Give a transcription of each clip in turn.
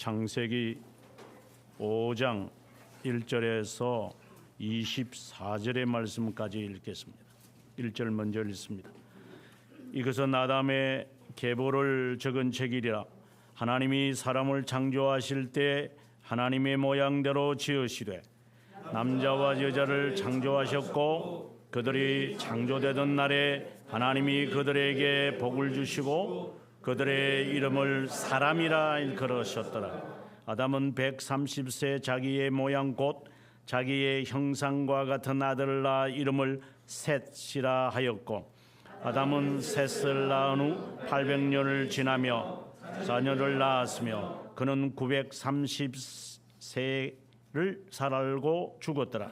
창세기 5장 1절에서 24절의 말씀까지 읽겠습니다. 1절 먼저 읽습니다. 이것은 아담의 계보를 적은 책이라. 하나님이 사람을 창조하실 때 하나님의 모양대로 지으시되 남자와 여자를 창조하셨고, 그들이 창조되던 날에 하나님이 그들에게 복을 주시고 그들의 이름을 사람이라 일컬으셨더라. 아담은 130세 자기의 모양 곧 자기의 형상과 같은 아들을 낳아 이름을 셋이라 하였고, 아담은 셋을 낳은 후 800년을 지나며 자녀를 낳았으며 그는 930세를 살고 죽었더라.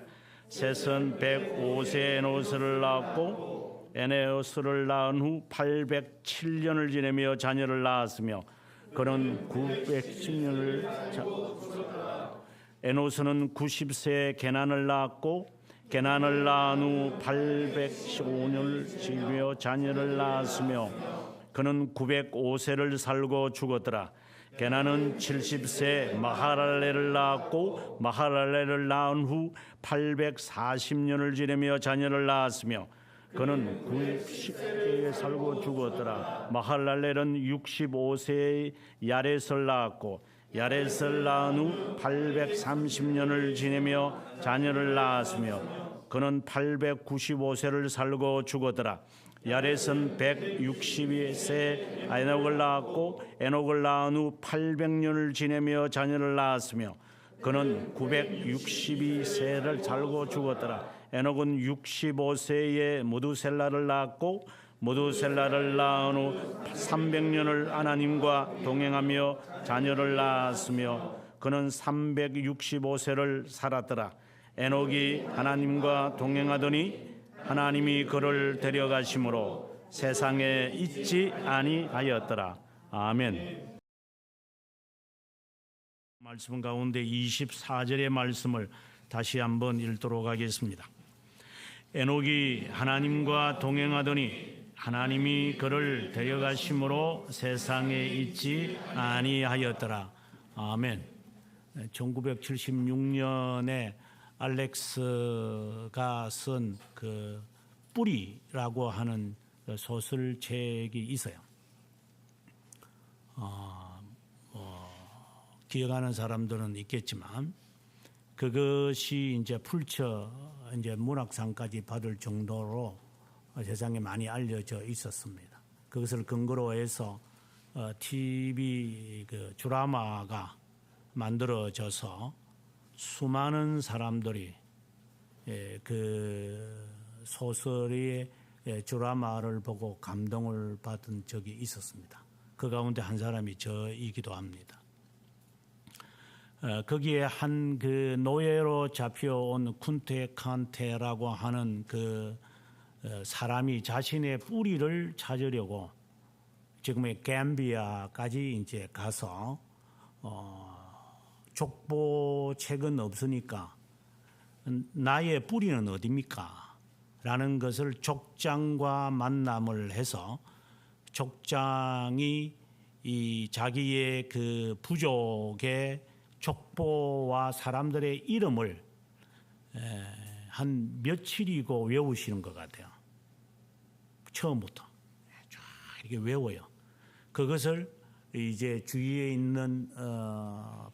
셋은 105세에 에노스를 낳았고, 에네오스를 낳은 후 807년을 지내며 자녀를 낳았으며 그는 910년을 에노스는 90세에 게난을 낳았고, 게난을 낳은 후 815년을 지내며 자녀를 낳았으며 그는 905세를 살고 죽었더라. 게난은 70세 마하랄렐을 낳았고, 마하랄렐을 낳은 후 840년을 지내며 자녀를 낳았으며 그는 90세에 살고 죽었더라. 마하랄렐은 65세에 야렛을 낳았고, 야렛을 낳은 후 830년을 지내며 자녀를 낳았으며 그는 895세를 살고 죽었더라. 야렛은 162세 에녹을 낳았고, 에녹을 낳은 후 800년을 지내며 자녀를 낳았으며 그는 962세를 살고 죽었더라. 에녹은 65세에 무두셀라를 낳았고, 무두셀라를 낳은 후 300년을 하나님과 동행하며 자녀를 낳았으며 그는 365세를 살았더라. 에녹이 하나님과 동행하더니 하나님이 그를 데려가심으로 세상에 있지 아니하였더라. 아멘. 말씀 가운데 24절의 말씀을 다시 한번 읽도록 하겠습니다. 에녹이 하나님과 동행하더니 하나님이 그를 데려가심으로 세상에 있지 아니하였더라. 아멘. 1976년에 알렉스가 쓴 그 뿌리라고 하는 소설책이 있어요. 기억하는 사람들은 있겠지만 그것이 이제 풀쳐 이제 문학상까지 받을 정도로 세상에 많이 알려져 있었습니다. 그것을 근거로 해서 TV 그 드라마가 만들어져서 수많은 사람들이 그 소설의 드라마를 보고 감동을 받은 적이 있었습니다. 그 가운데 한 사람이 저이기도 합니다. 거기에 한 그 노예로 잡혀온 쿤테 칸테라고 하는 그 사람이 자신의 뿌리를 찾으려고 지금의 감비아까지 이제 가서 족보책은 없으니까 나의 뿌리는 어디입니까? 라는 것을 족장과 만남을 해서 족장이 이 자기의 그 부족의 족보와 사람들의 이름을 한 며칠이고 외우시는 것 같아요. 처음부터 쫙 이렇게 외워요. 그것을 이제 주위에 있는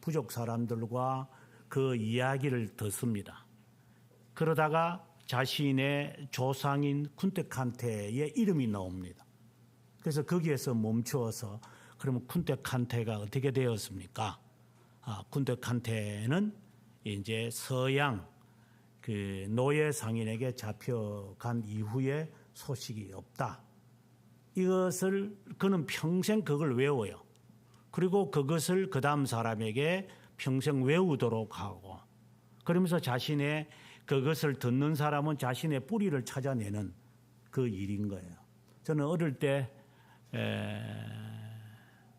부족 사람들과 그 이야기를 듣습니다. 그러다가 자신의 조상인 쿤테칸테의 이름이 나옵니다. 그래서 거기에서 멈추어서 그러면 쿤테칸테가 어떻게 되었습니까? 쿤테칸테는 이제 서양 그 노예 상인에게 잡혀간 이후에 소식이 없다. 이것을 그는 평생 그걸 외워요. 그리고 그것을 그 다음 사람에게 평생 외우도록 하고, 그러면서 자신의 그것을 듣는 사람은 자신의 뿌리를 찾아내는 그 일인 거예요. 저는 어릴 때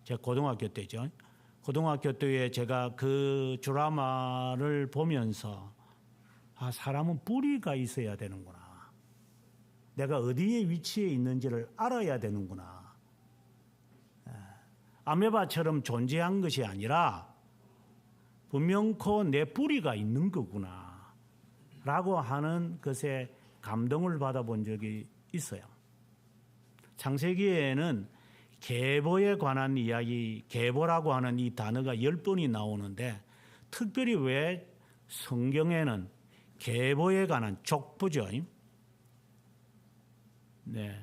제가 고등학교 때죠. 고등학교 때에 제가 그 드라마를 보면서 사람은 뿌리가 있어야 되는구나. 내가 어디에 위치해 있는지를 알아야 되는구나. 아메바처럼 존재한 것이 아니라 분명코 내 뿌리가 있는 거구나 라고 하는 것에 감동을 받아본 적이 있어요. 창세기에는 계보에 관한 이야기, 계보라고 하는 이 단어가 10번이 나오는데 특별히 왜 성경에는 계보에 관한 족보죠. 네.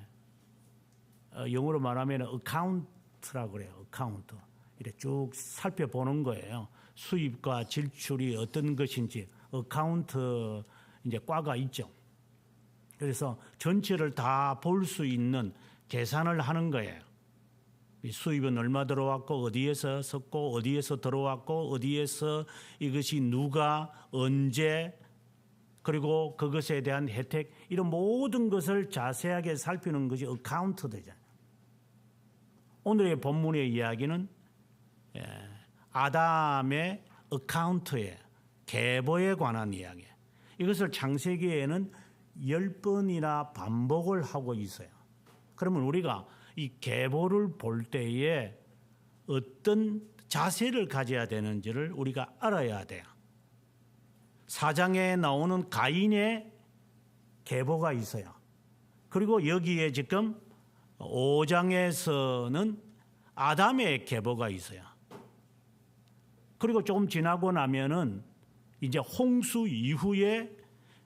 영어로 말하면 어카운트라고 그래요. 어카운트. 이렇게 쭉 살펴보는 거예요. 수입과 지출이 어떤 것인지 어카운트 이제 과가 있죠. 그래서 전체를 다 볼 수 있는 계산을 하는 거예요. 이 수입은 얼마 들어왔고 어디에서 썼고 어디에서 들어왔고 어디에서 이것이 누가 언제 그리고 그것에 대한 혜택 이런 모든 것을 자세하게 살피는 것이 어카운트 되잖아요. 오늘의 본문의 이야기는 아담의 어카운트에 계보에 관한 이야기. 이것을 창세기에는 10번이나 반복을 하고 있어요. 그러면 우리가 이 계보를 볼 때에 어떤 자세를 가져야 되는지를 우리가 알아야 돼요. 4장에 나오는 가인의 계보가 있어요. 그리고 여기에 지금 5장에서는 아담의 계보가 있어요. 그리고 조금 지나고 나면은 이제 홍수 이후에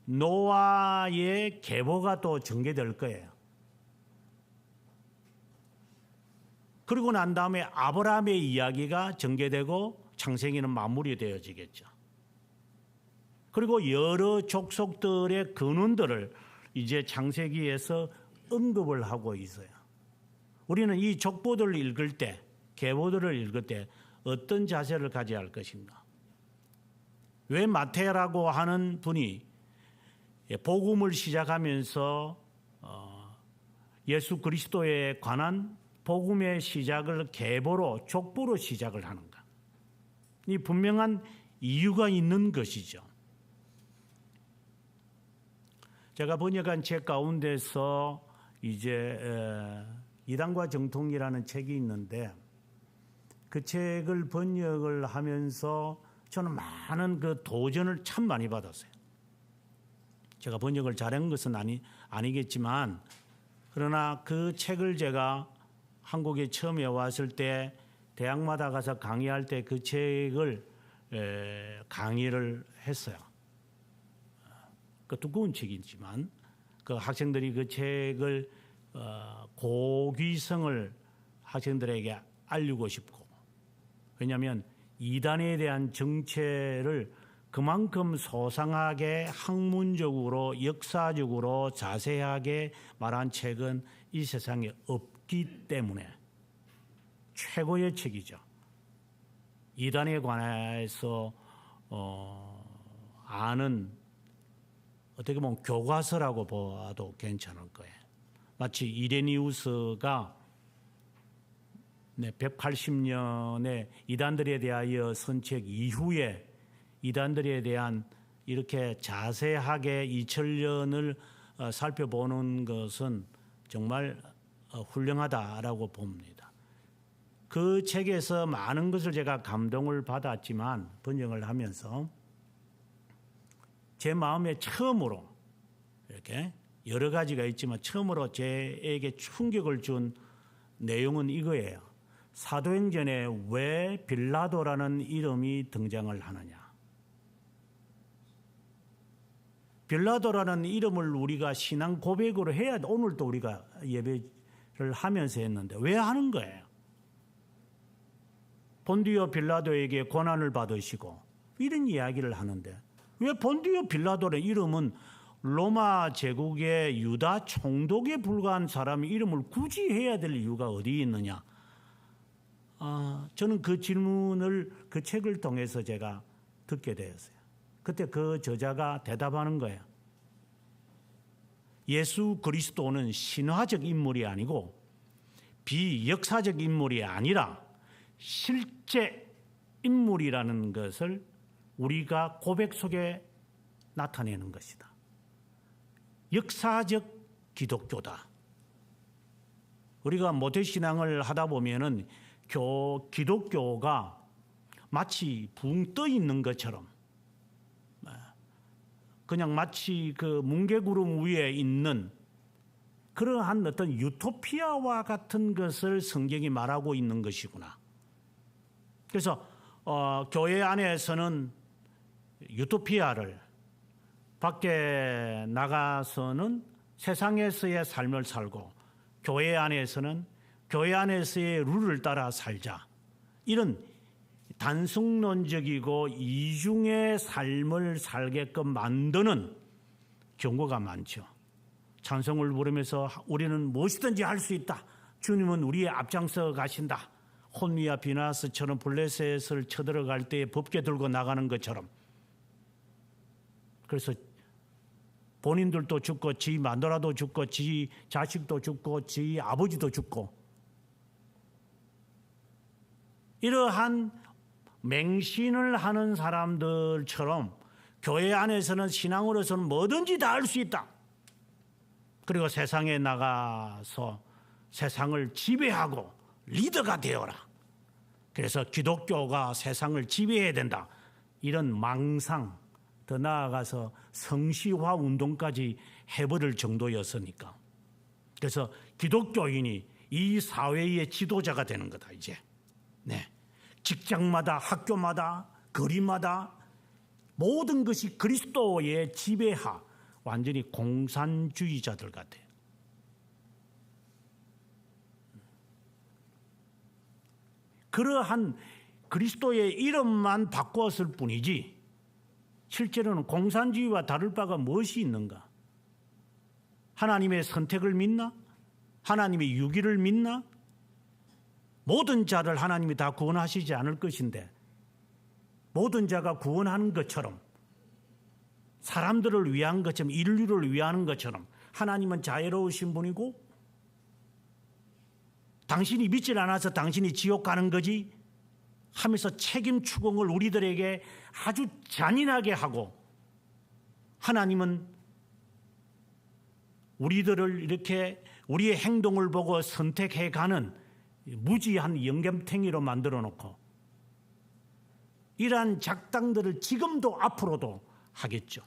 노아의 계보가 또 전개될 거예요. 그리고 난 다음에 아브라함의 이야기가 전개되고 창세기는 마무리되어지겠죠. 그리고 여러 족속들의 근원들을 이제 창세기에서 언급을 하고 있어요. 우리는 이 족보들을 읽을 때, 계보들을 읽을 때 어떤 자세를 가져야 할 것인가? 왜 마태라고 하는 분이 복음을 시작하면서 예수 그리스도에 관한 복음의 시작을 계보로, 족보로 시작을 하는가? 이 분명한 이유가 있는 것이죠. 제가 번역한 책 가운데서 이제 이단과 정통이라는 책이 있는데 그 책을 번역을 하면서 저는 많은 그 도전을 참 많이 받았어요. 제가 번역을 잘한 것은 아니겠지만 그러나 그 책을 제가 한국에 처음에 왔을 때 대학마다 가서 강의할 때 그 책을 강의를 했어요. 그 두꺼운 책이지만 그 학생들이 그 책을 고귀성을 학생들에게 알리고 싶고 왜냐하면 이단에 대한 정체를 그만큼 소상하게 학문적으로 역사적으로 자세하게 말한 책은 이 세상에 없기 때문에 최고의 책이죠. 이단에 관해서 아는 어떻게 보면 교과서라고 봐도 괜찮을 거예요. 마치 이레니우스가 180년의 이단들에 대하여 쓴 책 이후에 이단들에 대한 이렇게 자세하게 2000년을 살펴보는 것은 정말 훌륭하다라고 봅니다. 그 책에서 많은 것을 제가 감동을 받았지만 번역을 하면서 제 마음에 처음으로 이렇게 여러 가지가 있지만 처음으로 제에게 충격을 준 내용은 이거예요. 사도행전에 왜 빌라도라는 이름이 등장을 하느냐. 빌라도라는 이름을 우리가 신앙 고백으로 해야 오늘도 우리가 예배를 하면서 했는데 왜 하는 거예요? 본디오 빌라도에게 고난을 받으시고 이런 이야기를 하는데 왜 본디오 빌라도의 이름은 로마 제국의 유다 총독에 불과한 사람의 이름을 굳이 해야 될 이유가 어디 있느냐? 저는 그 질문을 그 책을 통해서 제가 듣게 되었어요. 그때 그 저자가 대답하는 거예요. 예수 그리스도는 신화적 인물이 아니고 비역사적 인물이 아니라 실제 인물이라는 것을 우리가 고백 속에 나타내는 것이다. 역사적 기독교다. 우리가 모태신앙을 하다 보면은 기독교가 마치 붕 떠 있는 것처럼, 그냥 마치 그 뭉게구름 위에 있는 그러한 어떤 유토피아와 같은 것을 성경이 말하고 있는 것이구나. 그래서 교회 안에서는 유토피아를, 밖에 나가서는 세상에서의 삶을 살고, 교회 안에서는 교회 안에서의 룰을 따라 살자, 이런 단순론적이고 이중의 삶을 살게끔 만드는 경우가 많죠. 찬송을 부르면서 우리는 무엇이든지 할 수 있다, 주님은 우리의 앞장서 가신다, 혼미와 비나스처럼 블레셋을 쳐들어갈 때에 법궤 들고 나가는 것처럼. 그래서 본인들도 죽고 지 마누라도 죽고 지 자식도 죽고 지 아버지도 죽고, 이러한 맹신을 하는 사람들처럼 교회 안에서는 신앙으로서는 뭐든지 다 할 수 있다. 그리고 세상에 나가서 세상을 지배하고 리더가 되어라. 그래서 기독교가 세상을 지배해야 된다, 이런 망상, 더 나아가서 성시화 운동까지 해버릴 정도였으니까. 그래서 기독교인이 이 사회의 지도자가 되는 거다 이제. 네, 직장마다, 학교마다, 거리마다 모든 것이 그리스도의 지배하, 완전히 공산주의자들 같아요. 그러한 그리스도의 이름만 바꿨을 뿐이지 실제로는 공산주의와 다를 바가 무엇이 있는가? 하나님의 선택을 믿나? 하나님의 유기를 믿나? 모든 자를 하나님이 다 구원하시지 않을 것인데, 모든 자가 구원하는 것처럼, 사람들을 위한 것처럼, 인류를 위하는 것처럼 하나님은 자애로우신 분이고, 당신이 믿질 않아서 당신이 지옥 가는 거지 하면서 책임 추궁을 우리들에게 아주 잔인하게 하고, 하나님은 우리들을 이렇게 우리의 행동을 보고 선택해가는 무지한 영감탱이로 만들어 놓고, 이러한 작당들을 지금도 앞으로도 하겠죠.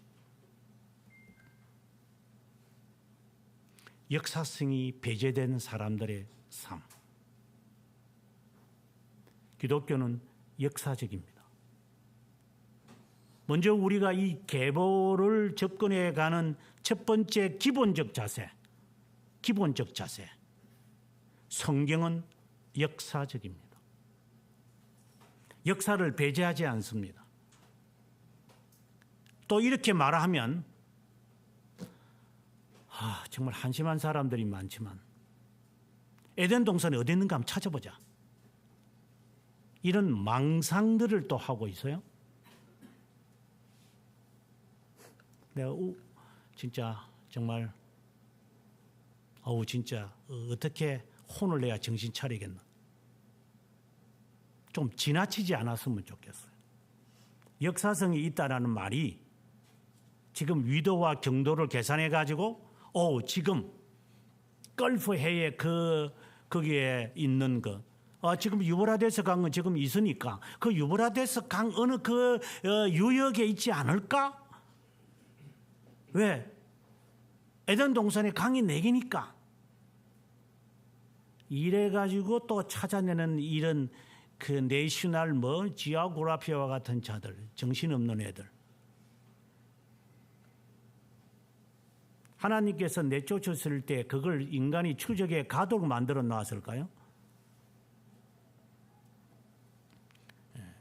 역사성이 배제된 사람들의 삶. 기독교는 역사적입니다. 먼저 우리가 이 계보를 접근해 가는 첫 번째 기본적 자세, 성경은 역사적입니다. 역사를 배제하지 않습니다. 또 이렇게 말하면 정말 한심한 사람들이 많지만, 에덴 동산이 어디 있는가 한번 찾아보자, 이런 망상들을 또 하고 있어요. 내가 진짜 정말 진짜 어떻게 혼을 내야 정신 차리겠나. 좀 지나치지 않았으면 좋겠어요. 역사성이 있다라는 말이 지금 위도와 경도를 계산해 가지고 지금 걸프해에 거기에 있는 거, 지금 유브라데스 강은 지금 있으니까 그 유브라데스 강 어느 유역에 있지 않을까? 왜? 에덴 동산에 강이 4개니까. 이래가지고 또 찾아내는 이런 내셔널 지오그라피와 같은 자들, 정신없는 애들. 하나님께서 내쫓았을 때 그걸 인간이 추적에 가도록 만들어 놨을까요?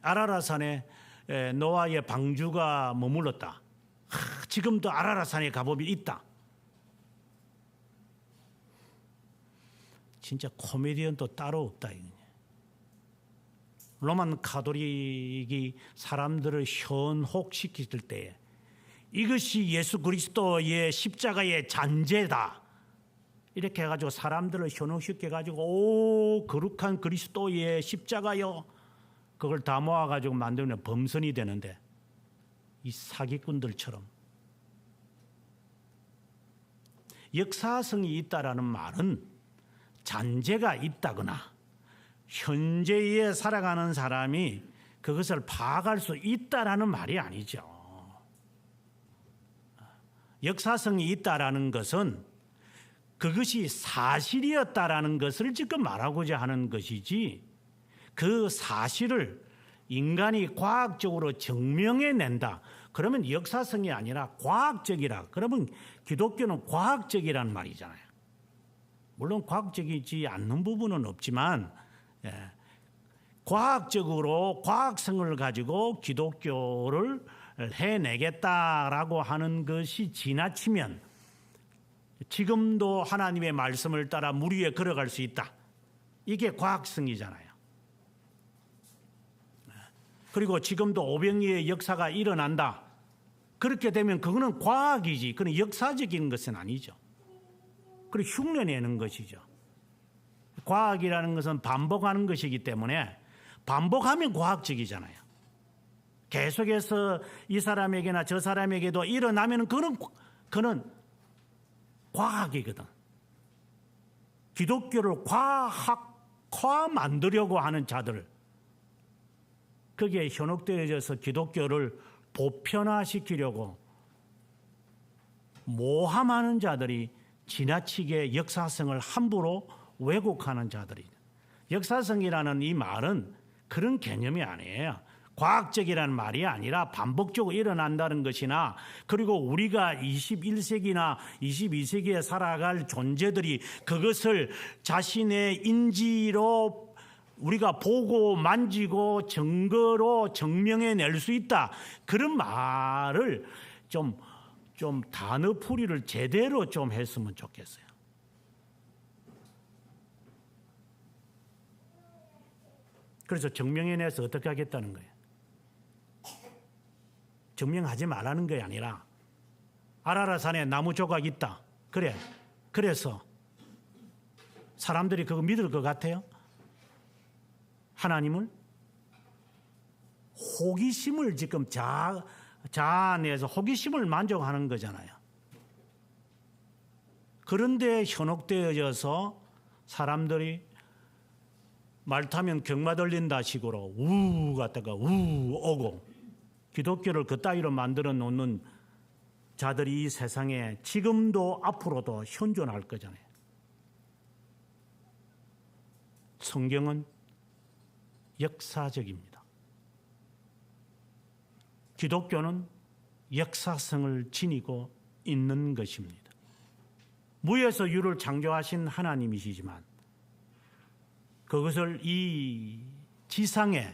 아라라산에 노아의 방주가 머물렀다. 지금도 아라라산에 가보면 있다. 진짜 코미디언도 따로 없다. 로만 카톨릭이 사람들을 현혹시킬 때에 이것이 예수 그리스도의 십자가의 잔재다, 이렇게 해가지고 사람들을 현혹시켜가지고 거룩한 그리스도의 십자가요, 그걸 다 모아가지고 만들면 범선이 되는데, 이 사기꾼들처럼. 역사성이 있다라는 말은 잔재가 있다거나 현재에 살아가는 사람이 그것을 파악할 수 있다라는 말이 아니죠. 역사성이 있다라는 것은 그것이 사실이었다라는 것을 지금 말하고자 하는 것이지, 그 사실을 인간이 과학적으로 증명해낸다. 그러면 역사성이 아니라 과학적이라. 그러면 기독교는 과학적이라는 말이잖아요. 물론 과학적이지 않는 부분은 없지만, 과학적으로 과학성을 가지고 기독교를 해내겠다라고 하는 것이 지나치면 지금도 하나님의 말씀을 따라 물 위에 걸어갈 수 있다. 이게 과학성이잖아요. 그리고 지금도 오병이의 역사가 일어난다. 그렇게 되면 그거는 과학이지, 그건 역사적인 것은 아니죠. 그리고 흉내내는 것이죠. 과학이라는 것은 반복하는 것이기 때문에 반복하면 과학적이잖아요. 계속해서 이 사람에게나 저 사람에게도 일어나면 그는 과학이거든. 기독교를 과학화 만들려고 하는 자들, 거기에 현혹되어져서 기독교를 보편화시키려고 모함하는 자들이 지나치게 역사성을 함부로 왜곡하는 자들이. 역사성이라는 이 말은 그런 개념이 아니에요. 과학적이라는 말이 아니라 반복적으로 일어난다는 것이나, 그리고 우리가 21세기나 22세기에 살아갈 존재들이 그것을 자신의 인지로 우리가 보고 만지고 증거로 증명해낼 수 있다. 그런 말을 좀 단어풀이를 제대로 좀 했으면 좋겠어요. 그래서 증명해내서 어떻게 하겠다는 거예요? 증명하지 말라는 게 아니라, 아라라산에 나무 조각 있다. 그래. 그래서 사람들이 그거 믿을 것 같아요? 하나님을? 호기심을 지금 자아내서 호기심을 만족하는 거잖아요. 그런데 현혹되어져서 사람들이 말 타면 경마 들린다 식으로 우 갔다가 우 오고, 기독교를 그따위로 만들어 놓는 자들이 이 세상에 지금도 앞으로도 현존할 거잖아요. 성경은 역사적입니다. 기독교는 역사성을 지니고 있는 것입니다. 무에서 유를 창조하신 하나님이시지만 그것을 이 지상에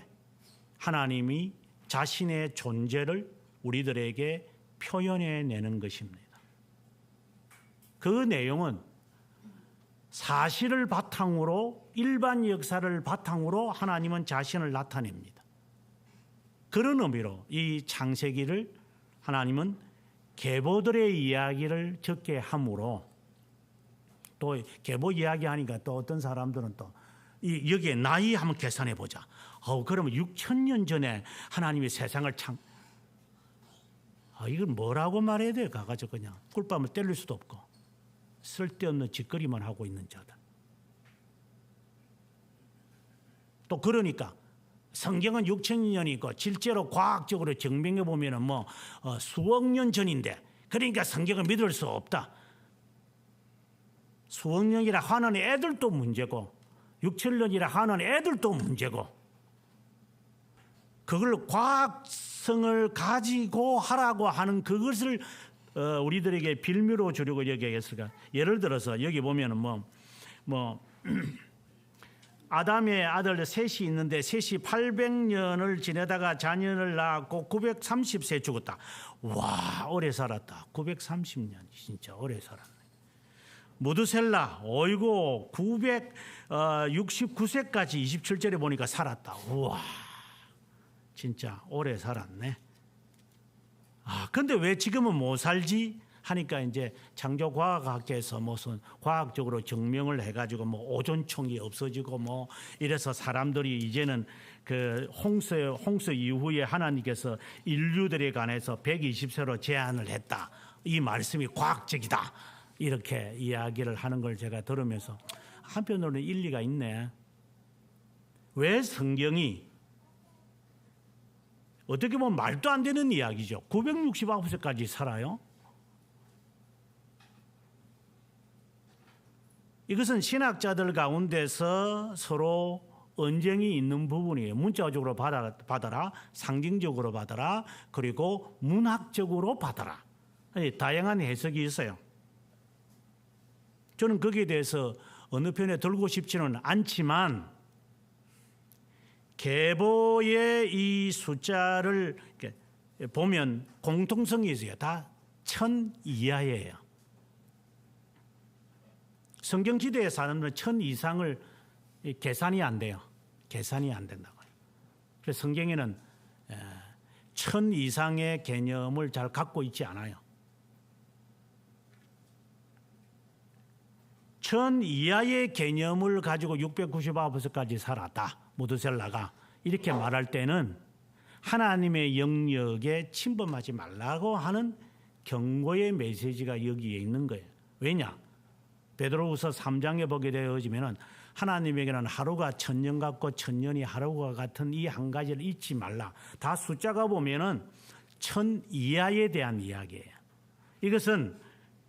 하나님이 자신의 존재를 우리들에게 표현해내는 것입니다. 그 내용은 사실을 바탕으로, 일반 역사를 바탕으로 하나님은 자신을 나타냅니다. 그런 의미로 이 창세기를 하나님은 계보들의 이야기를 적게 함으로, 또 계보 이야기하니까 또 어떤 사람들은 또 여기에 나이 한번 계산해 보자. 그러면 6,000년 전에 하나님이 세상을 이걸 뭐라고 말해야 돼요? 가가지고 그냥 꿀밤을 때릴 수도 없고 쓸데없는 짓거리만 하고 있는 자들. 또 그러니까 성경은 6,000년이 있고 실제로 과학적으로 증명해 보면은 수억 년 전인데, 그러니까 성경을 믿을 수 없다. 수억 년이라 하는 애들도 문제고 6,000년이라 하는 애들도 문제고, 그걸 과학성을 가지고 하라고 하는 그것을 우리들에게 빌미로 주려고 얘기했을까? 예를 들어서 여기 보면은 아담의 아들 셋이 있는데 셋이 800년을 지내다가 자녀를 낳았고 930세 죽었다. 와, 오래 살았다. 930년 진짜 오래 살았네. 무드셀라 어이고 969세까지 27절에 보니까 살았다. 우와, 진짜 오래 살았네. 근데 왜 지금은 못 살지? 하니까 이제 창조과학학에서 무슨 과학적으로 증명을 해가지고 오존총이 없어지고 이래서 사람들이 이제는 그 홍수 이후에 하나님께서 인류들에 관해서 120세로 제한을 했다. 이 말씀이 과학적이다. 이렇게 이야기를 하는 걸 제가 들으면서 한편으로는 일리가 있네. 왜 성경이 어떻게 보면 말도 안 되는 이야기죠. 969세까지 살아요. 이것은 신학자들 가운데서 서로 언쟁이 있는 부분이에요. 문자적으로 받아라, 상징적으로 받아라, 그리고 문학적으로 받아라. 다양한 해석이 있어요. 저는 거기에 대해서 어느 편에 들고 싶지는 않지만 계보의 이 숫자를 보면 공통성이 있어요. 다 1000 이하예요. 성경시대에 사는 분은 1000 이상을 계산이 안 돼요. 계산이 안 된다고요. 그래서 성경에는 1000 이상의 개념을 잘 갖고 있지 않아요. 1000 이하의 개념을 가지고 699세까지 살았다. 무드셀라가 이렇게 말할 때는 하나님의 영역에 침범하지 말라고 하는 경고의 메시지가 여기에 있는 거예요. 왜냐? 베드로후서 3장에 보게 되어지면은 하나님에게는 하루가 1000년 같고 1000년이 하루가 같은 이 한 가지를 잊지 말라. 다 숫자가 보면은 1000 이하에 대한 이야기예요. 이것은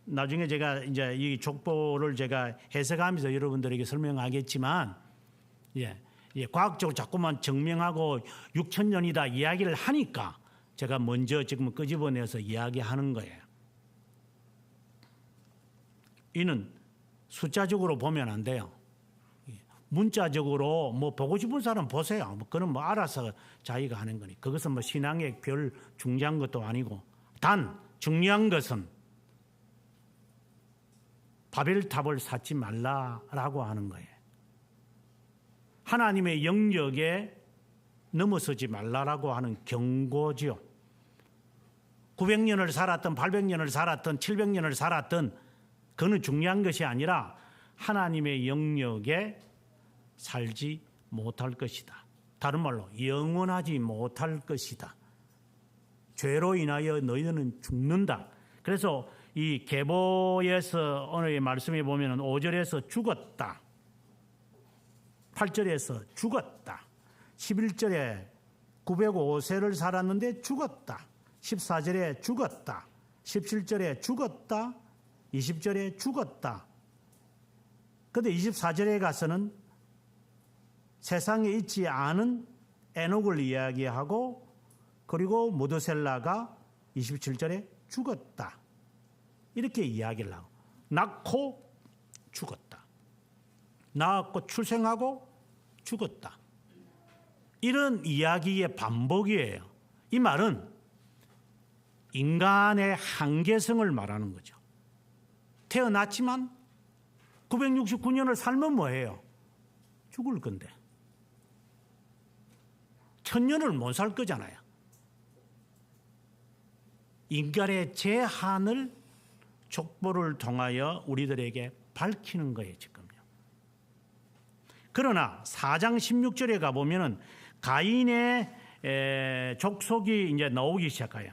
나중에 제가 이제 이 족보를 제가 해석하면서 여러분들에게 설명하겠지만, 과학적으로 자꾸만 증명하고 6000년이다 이야기를 하니까 제가 먼저 지금 끄집어내서 이야기하는 거예요. 이는 숫자적으로 보면 안 돼요. 문자적으로 뭐 보고 싶은 사람 보세요. 그건 뭐 알아서 자기가 하는 거니. 그것은 뭐 신앙의 별 중요한 것도 아니고, 단 중요한 것은 바벨탑을 쌓지 말라라고 하는 거예요. 하나님의 영역에 넘어서지 말라라고 하는 경고지요. 900년을 살았던 800년을 살았던 700년을 살았던 그는 중요한 것이 아니라 하나님의 영역에 살지 못할 것이다. 다른 말로 영원하지 못할 것이다. 죄로 인하여 너희는 죽는다. 그래서 이 계보에서 오늘 말씀에 보면 5절에서 죽었다, 8절에서 죽었다, 11절에 905세를 살았는데 죽었다, 14절에 죽었다, 17절에 죽었다, 20절에 죽었다. 그런데 24절에 가서는 세상에 있지 않은 에녹을 이야기하고, 그리고 무드셀라가 27절에 죽었다 이렇게 이야기를 하고, 낳고 죽었다, 낳았고 출생하고 죽었다, 이런 이야기의 반복이에요. 이 말은 인간의 한계성을 말하는 거죠. 태어났지만 969년을 살면 뭐해요? 죽을 건데 1000년을 못 살 거잖아요. 인간의 제한을 족보를 통하여 우리들에게 밝히는 거예요, 지금요. 그러나 4장 16절에 가보면은 가인의 족속이 이제 나오기 시작해요.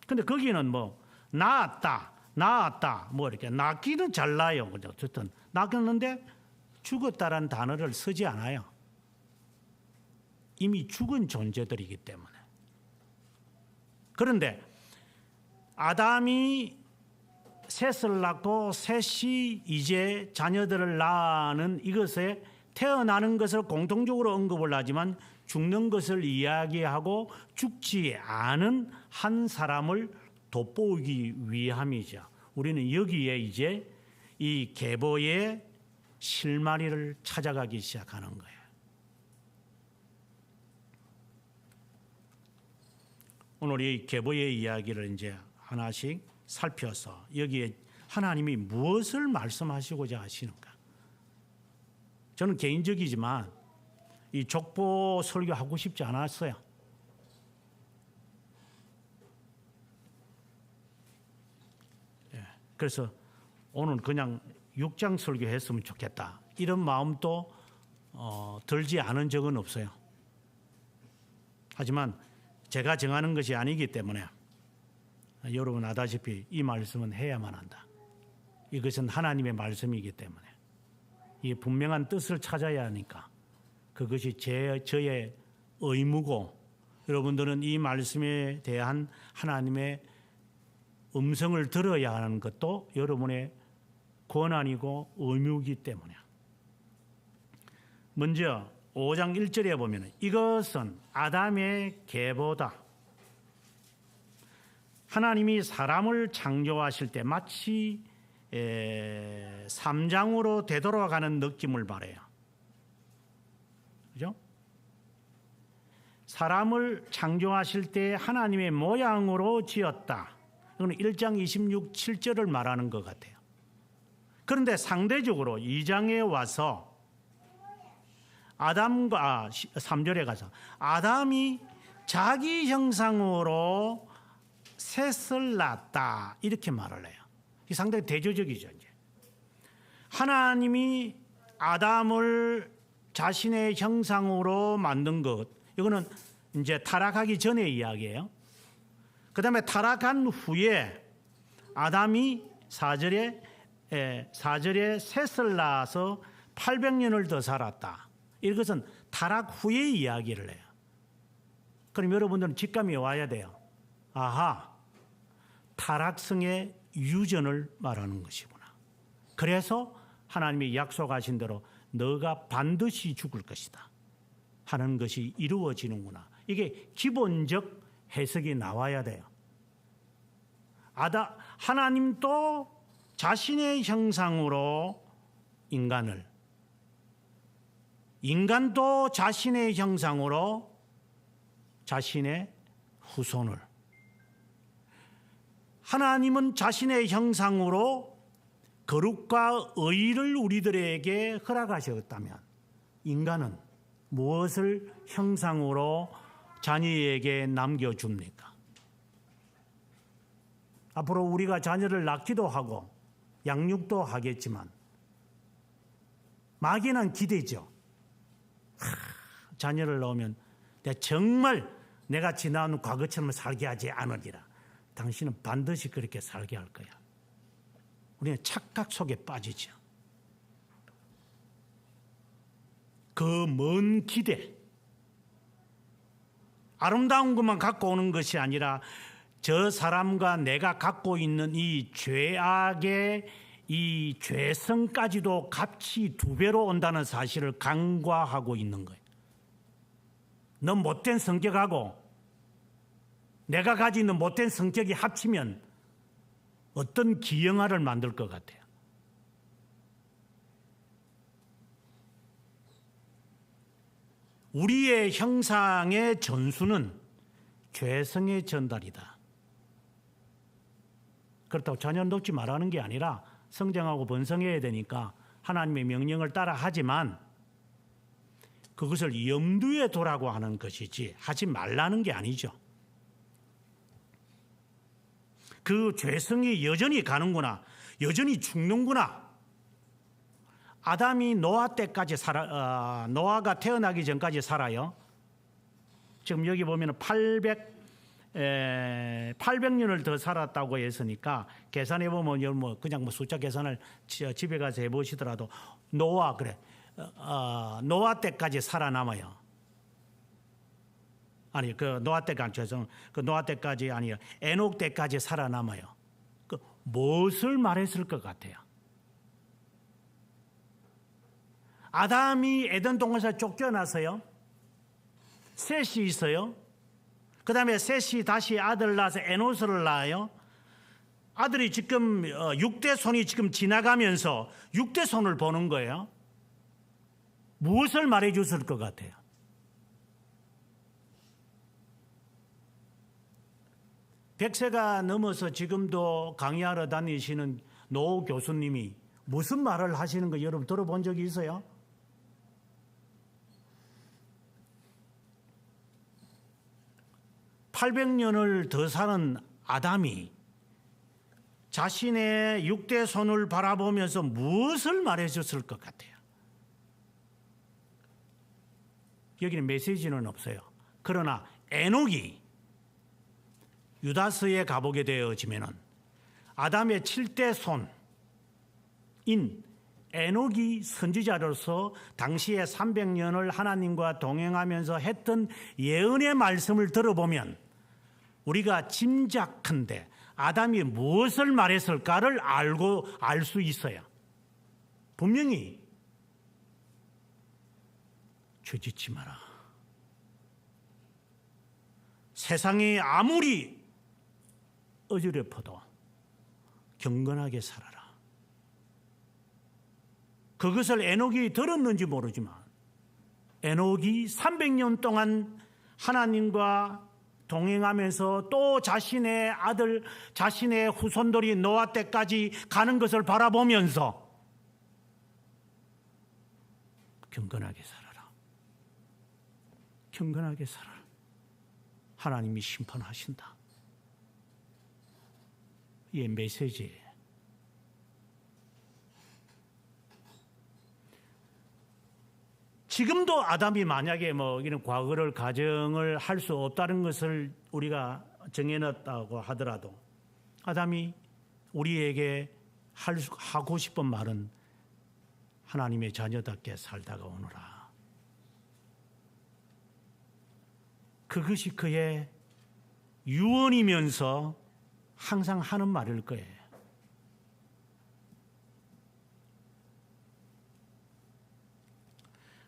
근데 거기는 뭐 낳았다 뭐 이렇게 낳기는 잘 나요. 어쨌든 낳았는데 죽었다라는 단어를 쓰지 않아요. 이미 죽은 존재들이기 때문에. 그런데 아담이 셋을 낳고 셋이 이제 자녀들을 낳는 이것에 태어나는 것을 공통적으로 언급을 하지만 죽는 것을 이야기하고 죽지 않은 한 사람을 돋보이기 위함이죠. 우리는 여기에 이제 이 계보의 실마리를 찾아가기 시작하는 거예요. 오늘 이 계보의 이야기를 이제 하나씩 살펴서 여기에 하나님이 무엇을 말씀하시고자 하시는가? 저는 개인적이지만 이 족보 설교하고 싶지 않았어요. 그래서 오늘 그냥 6장 설교했으면 좋겠다, 이런 마음도 들지 않은 적은 없어요. 하지만 제가 정하는 것이 아니기 때문에 여러분 아다시피 이 말씀은 해야만 한다. 이것은 하나님의 말씀이기 때문에 이 분명한 뜻을 찾아야 하니까 그것이 저의 의무고 여러분들은 이 말씀에 대한 하나님의 음성을 들어야 하는 것도 여러분의 권한이고 의무이기 때문에. 먼저 5장 1절에 보면 이것은 아담의 계보다. 하나님이 사람을 창조하실 때 마치 3장으로 되돌아가는 느낌을 말해요. 그죠? 사람을 창조하실 때 하나님의 모양으로 지었다. 이건 1장 26, 7절을 말하는 것 같아요. 그런데 상대적으로 2장에 와서 아담과 3절에 가서 아담이 자기 형상으로 셋을 낳았다 이렇게 말을 해요. 이 상당히 대조적이죠. 이제 하나님이 아담을 자신의 형상으로 만든 것, 이거는 이제 타락하기 전의 이야기예요. 그 다음에 타락한 후에 아담이 4절에 셋을 낳아서 800년을 더 살았다. 이것은 타락 후의 이야기를 해요. 그럼 여러분들은 직감이 와야 돼요. 아하, 타락성의 유전을 말하는 것이구나. 그래서 하나님이 약속하신 대로 너가 반드시 죽을 것이다 하는 것이 이루어지는구나. 이게 기본적 해석이 나와야 돼요. 하나님도 자신의 형상으로 인간도 자신의 형상으로 자신의 후손을, 하나님은 자신의 형상으로 거룩과 의를 우리들에게 허락하셨다면 인간은 무엇을 형상으로 자녀에게 남겨줍니까? 앞으로 우리가 자녀를 낳기도 하고 양육도 하겠지만 막연한 기대죠. 자녀를 낳으면 정말 내가 지나온 과거처럼 살게 하지 않으리라. 당신은 반드시 그렇게 살게 할 거야. 우리는 착각 속에 빠지죠. 그 먼 기대, 아름다운 것만 갖고 오는 것이 아니라 저 사람과 내가 갖고 있는 이 죄악의 이 죄성까지도 값이 2배로 온다는 사실을 간과하고 있는 거예요. 너 못된 성격하고 내가 가지고 있는 못된 성격이 합치면 어떤 기형아를 만들 것 같아요. 우리의 형상의 전수는 죄성의 전달이다. 그렇다고 자녀 놓지 말라는 게 아니라 성장하고 번성해야 되니까 하나님의 명령을 따라 하지만 그것을 염두에 두라고 하는 것이지 하지 말라는 게 아니죠. 그 죄성이 여전히 가는구나, 여전히 죽는구나. 아담이 노아가 태어나기 전까지 살아요. 지금 여기 보면 800년을 더 살았다고 했으니까 계산해 보면 그냥 숫자 계산을 집에 가서 해보시더라도 노아 때까지 살아남아요. 아니 그 노아 때까지 아니요, 에녹 때까지 살아남아요. 그 무엇을 말했을 것 같아요? 아담이 에덴 동산에서 쫓겨나서요, 셋이 있어요. 그 다음에 셋이 다시 아들 낳아서 에노스를 낳아요. 아들이 지금 6대 손이 지금 지나가면서 6대 손을 보는 거예요. 무엇을 말해줬을 것 같아요? 백세가 넘어서 지금도 강의하러 다니시는 노 교수님이 무슨 말을 하시는 거 여러분 들어본 적이 있어요? (800년을) 더 사는 아담이 자신의 6대 손을 바라보면서 무엇을 말해줬을 것 같아요? 여기는 메시지는 없어요. 그러나 에녹이 유다서에 가보게 되어지면은 아담의 7대 손인 에녹이 선지자로서 당시에 300년을 하나님과 동행하면서 했던 예언의 말씀을 들어보면 우리가 짐작한데 아담이 무엇을 말했을까를 알 수 있어요. 분명히 죄짓지 마라. 세상이 아무리 어지럽어도 경건하게 살아라. 그것을 에녹이 들었는지 모르지만 에녹이 300년 동안 하나님과 동행하면서 또 자신의 아들, 자신의 후손들이 노아 때까지 가는 것을 바라보면서 경건하게 살아라. 경건하게 살아라. 하나님이 심판하신다. 이게 메시지예요. 지금도 아담이 만약에 이런 과거를 가정을 할 수 없다는 것을 우리가 정해놨다고 하더라도 아담이 우리에게 하고 싶은 말은 하나님의 자녀답게 살다가 오너라. 그것이 그의 유언이면서 항상 하는 말일 거예요.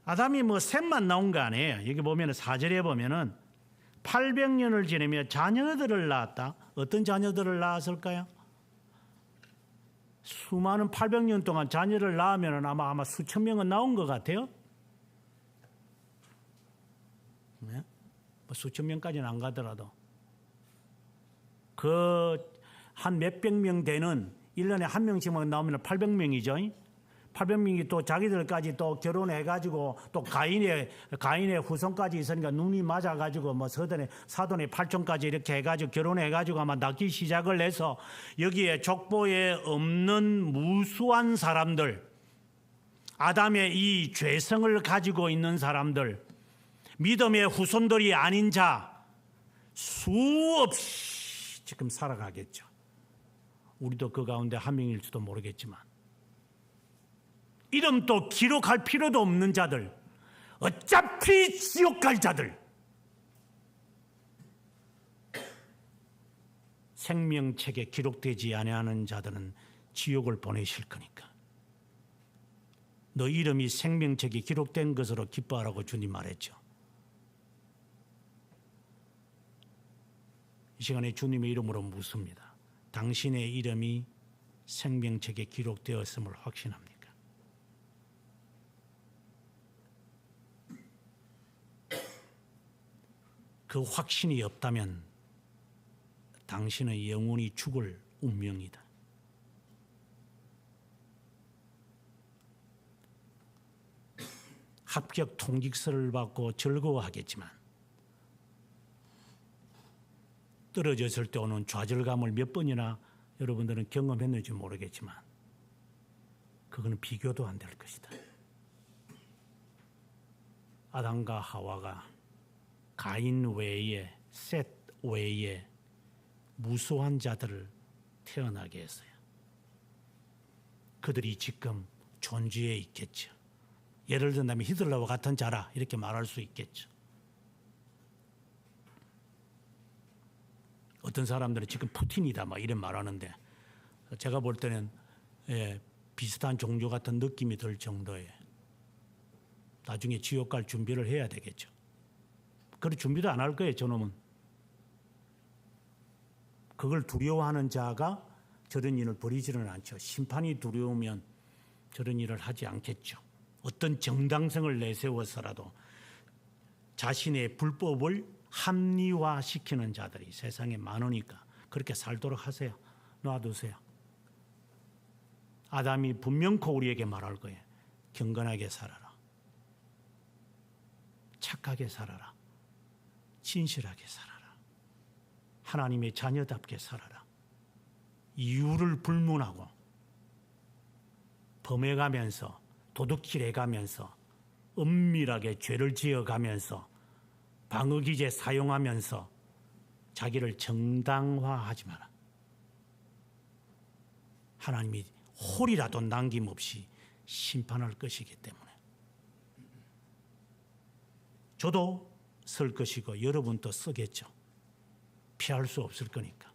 아담이 셋만 나온 거 아니에요. 여기 보면 4절에 보면은 800년을 지내며 자녀들을 낳았다. 어떤 자녀들을 낳았을까요? 수많은 800년 동안 자녀를 낳으면 아마 수천 명은 나온 것 같아요. 네? 수천 명까지는 안 가더라도 한 몇백 명 되는 1년에 한 명씩만 나오면 800명이죠. 800명이 또 자기들까지 또 결혼해가지고 또 가인의 후손까지 있으니까 눈이 맞아가지고 사돈의 팔촌까지 이렇게 해가지고 결혼해가지고 아마 낳기 시작을 해서 여기에 족보에 없는 무수한 사람들, 아담의 이 죄성을 가지고 있는 사람들, 믿음의 후손들이 아닌 자 수없이 지금 살아가겠죠. 우리도 그 가운데 한 명일지도 모르겠지만 이름도 기록할 필요도 없는 자들, 어차피 지옥 갈 자들, 생명책에 기록되지 아니하는 자들은 지옥을 보내실 거니까 너 이름이 생명책에 기록된 것으로 기뻐하라고 주님 말했죠. 이 시간에 주님의 이름으로 묻습니다. 당신의 이름이 생명책에 기록되었음을 확신합니까? 그 확신이 없다면 당신은 영원히 죽을 운명이다. 합격 통직서를 받고 즐거워하겠지만 떨어졌을 때 오는 좌절감을 몇 번이나 여러분들은 경험했는지 모르겠지만 그거는 비교도 안 될 것이다. 아담과 하와가 가인 외에 셋 외에 무수한 자들을 태어나게 했어요. 그들이 지금 존재해 있겠죠. 예를 들면 히틀러와 같은 자라 이렇게 말할 수 있겠죠. 어떤 사람들은 지금 푸틴이다 이런 말하는데 제가 볼 때는 비슷한 종교 같은 느낌이 들 정도에 나중에 지옥 갈 준비를 해야 되겠죠. 그럴 준비도 안 할 거예요. 저놈은. 그걸 두려워하는 자가 저런 일을 벌이지는 않죠. 심판이 두려우면 저런 일을 하지 않겠죠. 어떤 정당성을 내세워서라도 자신의 불법을 합리화시키는 자들이 세상에 많으니까 그렇게 살도록 하세요. 놔두세요. 아담이 분명코 우리에게 말할 거예요. 경건하게 살아라. 착하게 살아라. 진실하게 살아라. 하나님의 자녀답게 살아라. 이유를 불문하고 범해가면서 도둑질해가면서 은밀하게 죄를 지어가면서 방어기제 사용하면서 자기를 정당화하지 마라. 하나님이 홀이라도 남김없이 심판할 것이기 때문에 저도 쓸 것이고 여러분도 쓰겠죠. 피할 수 없을 거니까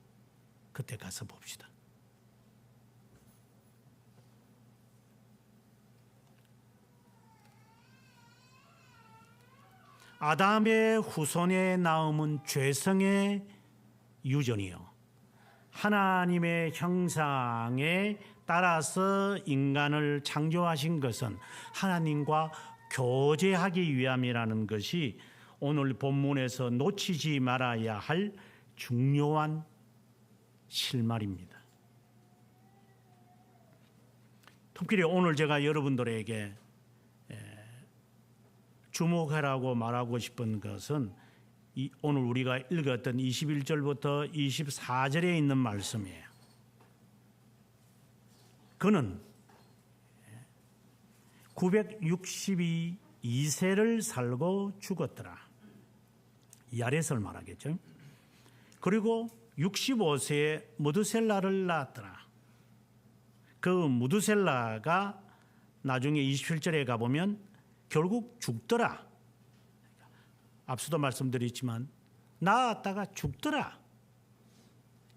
그때 가서 봅시다. 아담의 후손의 나음은 죄성의 유전이요 하나님의 형상에 따라서 인간을 창조하신 것은 하나님과 교제하기 위함이라는 것이 오늘 본문에서 놓치지 말아야 할 중요한 실말입니다. 특별히 오늘 제가 여러분들에게 주목하라고 말하고 싶은 것은 오늘 우리가 읽었던 21절부터 24절에 있는 말씀이에요. 그는 962세를 살고 죽었더라. 야렛을 말하겠죠. 그리고 65세에 무드셀라를 낳았더라. 그 무드셀라가 나중에 27절에 가보면 결국 죽더라. 앞서도 말씀드렸지만 낳았다가 죽더라.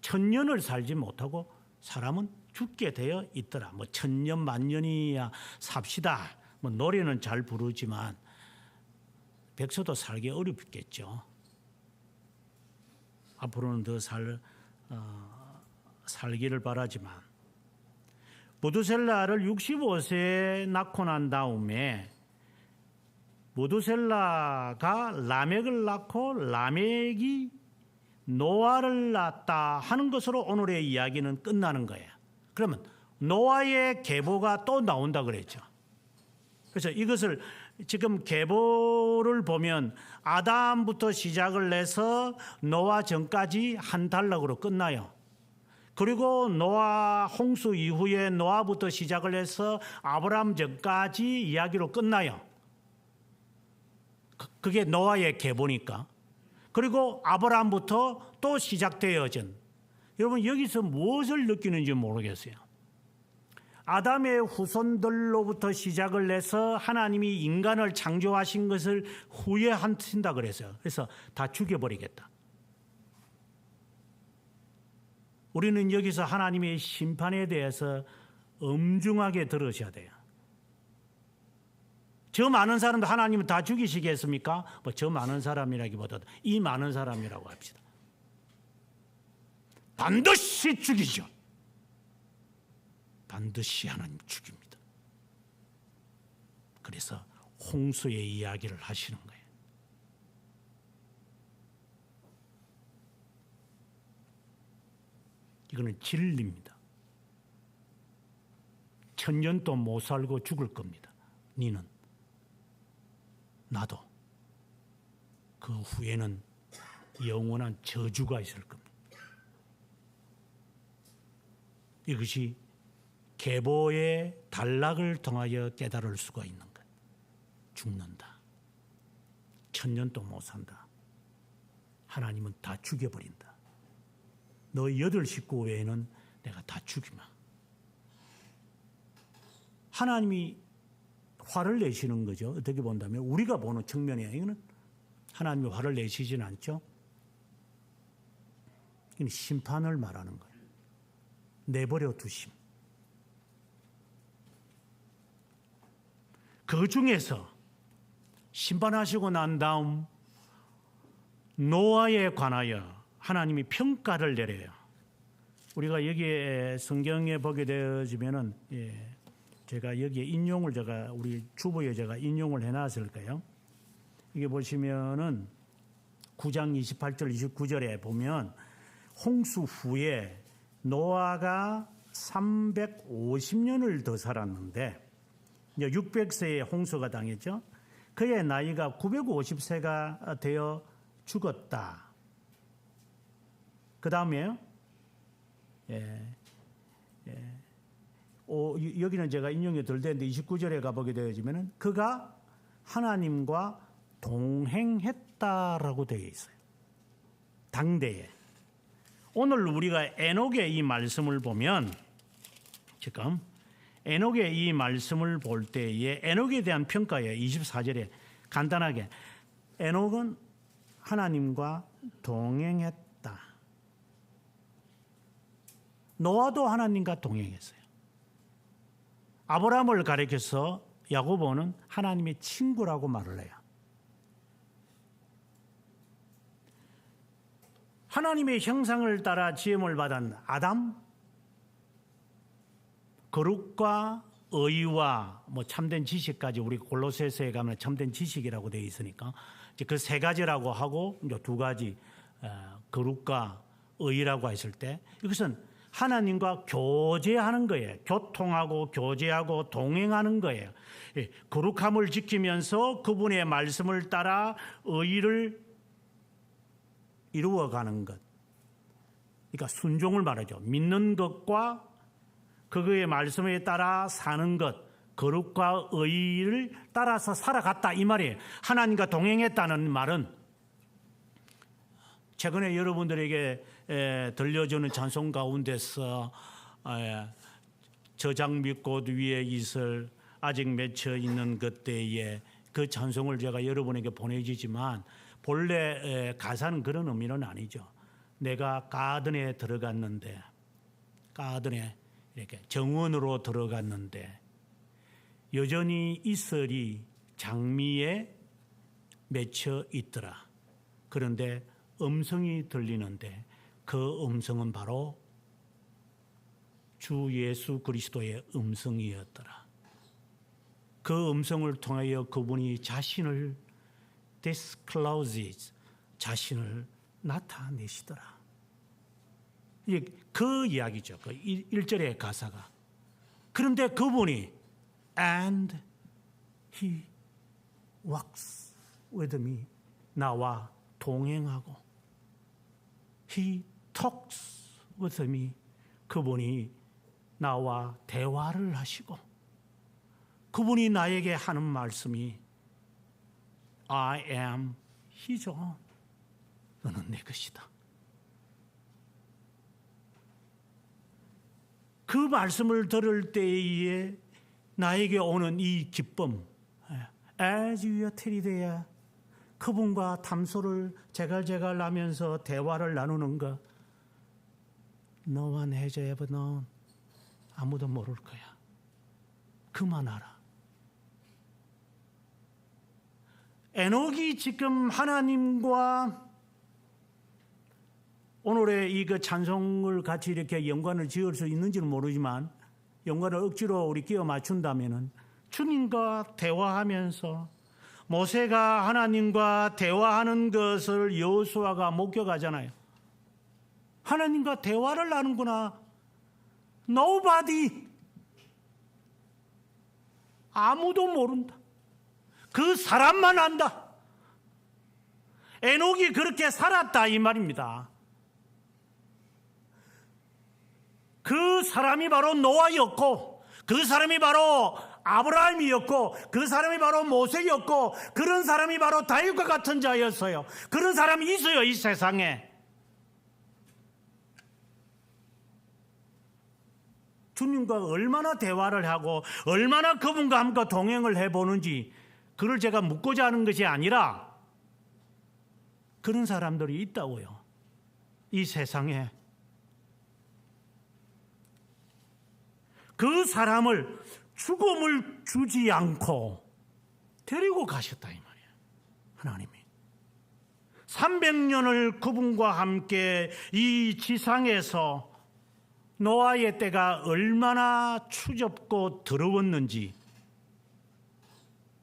1000년을 살지 못하고 사람은 죽게 되어 있더라. 뭐 1000년 만년이야 삽시다. 뭐 노래는 잘 부르지만 백서도 살기 어렵겠죠. 앞으로는 더 살기를 바라지만 무드셀라를 65세에 낳고 난 다음에 무드셀라가 라멕을 낳고 라멕이 노아를 낳았다 하는 것으로 오늘의 이야기는 끝나는 거예요. 그러면 노아의 계보가 또 나온다 그랬죠. 그래서 이것을 지금 계보를 보면 아담부터 시작을 해서 노아 전까지 한 단락으로 끝나요. 그리고 노아 홍수 이후에 노아부터 시작을 해서 아브라함 전까지 이야기로 끝나요. 그게 노아의 계보니까. 그리고 아브라함부터 또 시작되어진. 여러분 여기서 무엇을 느끼는지 모르겠어요. 아담의 후손들로부터 시작을 해서 하나님이 인간을 창조하신 것을 후회하신다 그랬어요. 그래서 다 죽여버리겠다. 우리는 여기서 하나님의 심판에 대해서 엄중하게 들으셔야 돼요. 저 많은 사람도 하나님은 다 죽이시겠습니까? 뭐 저 많은 사람이라기보다도 이 많은 사람이라고 합시다. 반드시 죽이죠. 반드시 하나님 죽입니다. 그래서 홍수의 이야기를 하시는 거예요. 이거는 진리입니다. 1000년도 못 살고 죽을 겁니다. 니는 나도 그 후에는 영원한 저주가 있을 겁니다. 이것이 계보의 단락을 통하여 깨달을 수가 있는 것. 죽는다. 1000년도 못 산다. 하나님은 다 죽여버린다. 너희 8 식구 외에는 내가 다 죽이마. 하나님이 화를 내시는 거죠. 어떻게 본다면 우리가 보는 측면이에요. 이거는 하나님이 화를 내시진 않죠. 이건 심판을 말하는 거예요. 내버려 두심. 그 중에서 심판하시고 난 다음 노아에 관하여 하나님이 평가를 내려요. 우리가 여기에 성경에 보게 되어지면은 제가 여기에 인용을 우리 주보에 제가 인용을 해놨을 거예요. 이게 보시면은 9장 28절 29절에 보면 홍수 후에 노아가 350년을 더 살았는데 이제 600세에 홍수가 당했죠. 그의 나이가 950세가 되어 죽었다. 그 다음에 여기는 제가 인용이 덜 되는데 29절에 가보게 되어지면 그가 하나님과 동행했다라고 되어 있어요. 당대에. 오늘 우리가 에녹의 이 말씀을 보면 지금 에녹의 이 말씀을 볼 때에 에녹에 대한 평가예요. 24절에 간단하게 에녹은 하나님과 동행했다. 노아도 하나님과 동행했어요. 아브라함을 가리켜서 야고보는 하나님의 친구라고 말을 해요. 하나님의 형상을 따라 지음을 받은 아담, 거룩과 의와 참된 지식까지 우리 골로새서에 가면 참된 지식이라고 되어 있으니까 그 세 가지라고 하고 이제 두 가지 거룩과 의라고 했을 때 이것은 하나님과 교제하는 거예요. 교통하고 교제하고 동행하는 거예요. 거룩함을 지키면서 그분의 말씀을 따라 의를 이루어가는 것. 그러니까 순종을 말하죠. 믿는 것과 그의 말씀에 따라 사는 것, 거룩과 의를 따라서 살아갔다 이 말이에요. 하나님과 동행했다는 말은 최근에 여러분들에게 들려주는 찬송 가운데서 저장미꽃 위에 이슬 아직 맺혀 있는 그때에 그 찬송을 제가 여러분에게 보내주지만 본래 가사는 그런 의미는 아니죠. 내가 가든에 들어갔는데 가든에 이렇게 정원으로 들어갔는데 여전히 이슬이 장미에 맺혀 있더라. 그런데 음성이 들리는데 그 음성은 바로 주 예수 그리스도의 음성이었더라. 그 음성을 통하여 그분이 자신을 discloses, 자신을 나타내시더라. 그 이야기죠. 그 1절의 가사가. 그런데 그분이 and he walks with me, 나와 동행하고 he talks with me, 그분이 나와 대화를 하시고 그분이 나에게 하는 말씀이 I am his own, 너는 내 것이다. 그 말씀을 들을 때에 나에게 오는 이 기쁨, as you are there, 그분과 담소를 제갈제갈 하면서 대화를 나누는 것, No one has ever known, 아무도 모를 거야. 그만 알아. 에녹이 지금 하나님과 오늘의 이 그 찬송을 같이 이렇게 연관을 지을 수 있는지는 모르지만 연관을 억지로 우리 끼워 맞춘다면은 주님과 대화하면서 모세가 하나님과 대화하는 것을 여호수아가 목격하잖아요. 하나님과 대화를 나누구나. Nobody, 아무도 모른다. 그 사람만 안다. 에녹이 그렇게 살았다 이 말입니다. 그 사람이 바로 노아였고 그 사람이 바로 아브라함이었고 그 사람이 바로 모세였고 그런 사람이 바로 다윗과 같은 자였어요. 그런 사람이 있어요 이 세상에. 주님과 얼마나 대화를 하고 얼마나 그분과 함께 동행을 해보는지 그걸 제가 묻고자 하는 것이 아니라 그런 사람들이 있다고요. 이 세상에. 그 사람을 죽음을 주지 않고 데리고 가셨다 이 말이에요. 하나님이 300년을 그분과 함께 이 지상에서 노아의 때가 얼마나 추접고 더러웠는지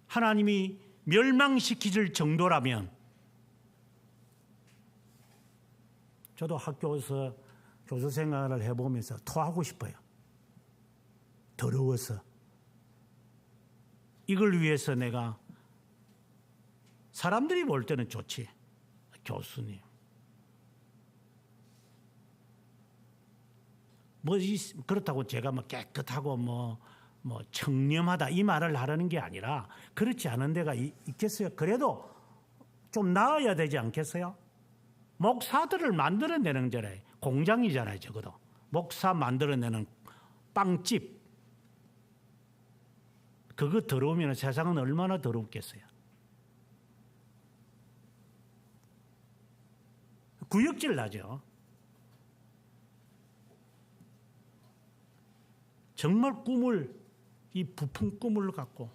하나님이 멸망시키질 정도라면 저도 학교에서 교수 생활을 해보면서 토하고 싶어요. 더러워서. 이걸 위해서 내가 사람들이 볼 때는 좋지. 교수님. 그렇다고 제가 깨끗하고 청렴하다 이 말을 하라는 게 아니라 그렇지 않은 데가 있겠어요. 그래도 좀 나아야 되지 않겠어요? 목사들을 만들어내는 데래. 공장이잖아요. 적어도. 목사 만들어내는 빵집. 그거 더러우면 세상은 얼마나 더럽겠어요. 구역질 나죠. 정말 이 부푼 꿈을 갖고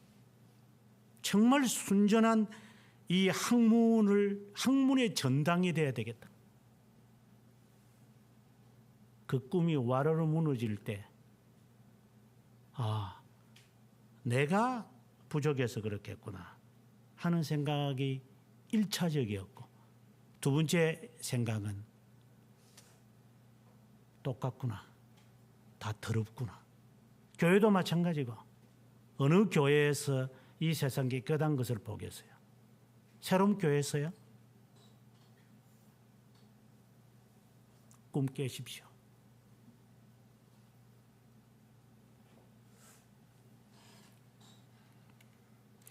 정말 순전한 이 학문의 전당이 돼야 되겠다. 그 꿈이 와르르 무너질 때, 내가 부족해서 그렇겠구나 하는 생각이 1차적이었고, 두 번째 생각은 똑같구나, 다 더럽구나. 교회도 마찬가지고, 어느 교회에서 이 세상 깨끗한 것을 보겠어요? 새로운 교회에서요? 꿈 깨십시오.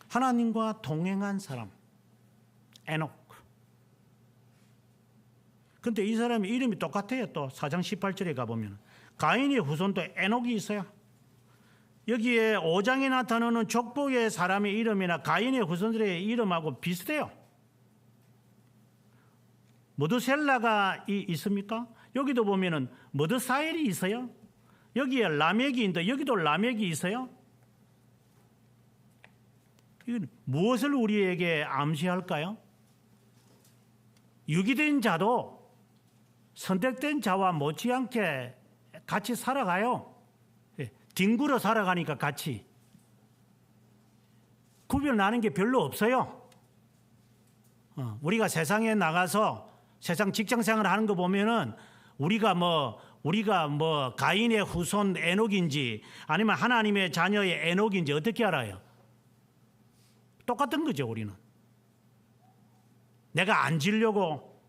하나님과 동행한 사람, 에녹. 근데 이 사람의 이름이 똑같아요. 또 4장 18절에 가보면 가인의 후손도 에녹이 있어요. 여기에 5장에 나타나는 족보의 사람의 이름이나 가인의 후손들의 이름하고 비슷해요. 머드셀라가 있습니까? 여기도 보면은 머드사엘이 있어요. 여기에 라멕이 있는데 여기도 라멕이 있어요. 이건 무엇을 우리에게 암시할까요? 유기된 자도 선택된 자와 못지않게 같이 살아가요. 뒹굴어 살아가니까 같이. 구별나는 게 별로 없어요. 우리가 세상에 나가서 세상 직장생활 하는 거 보면은 우리가 가인의 후손 에녹인지 아니면 하나님의 자녀의 에녹인지 어떻게 알아요? 똑같은 거죠, 우리는. 내가 안 지려고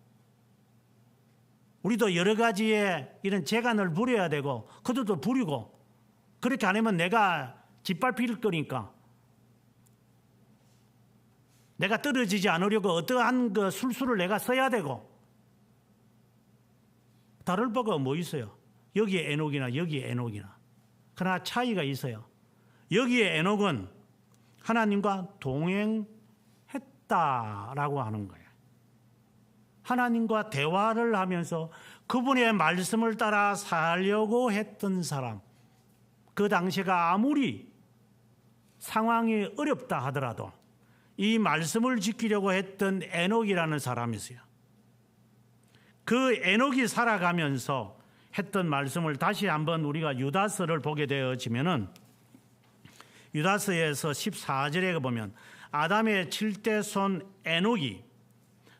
우리도 여러 가지의 이런 재간을 부려야 되고 그들도 부리고, 그렇게 안 하면 내가 짓밟힐 거니까 내가 떨어지지 않으려고 어떠한 그 술수를 내가 써야 되고, 다를 바가 뭐 있어요? 여기에 에녹이나 여기에 에녹이나. 그러나 차이가 있어요. 여기에 에녹은 하나님과 동행했다라고 하는 거예요. 하나님과 대화를 하면서 그분의 말씀을 따라 살려고 했던 사람. 그 당시가 아무리 상황이 어렵다 하더라도 이 말씀을 지키려고 했던 에녹이라는 사람이 있어요. 그 에녹이 살아가면서 했던 말씀을 다시 한번 우리가 유다서를 보게 되어지면은, 유다서에서 14절에 보면 아담의 7대 손 에녹이,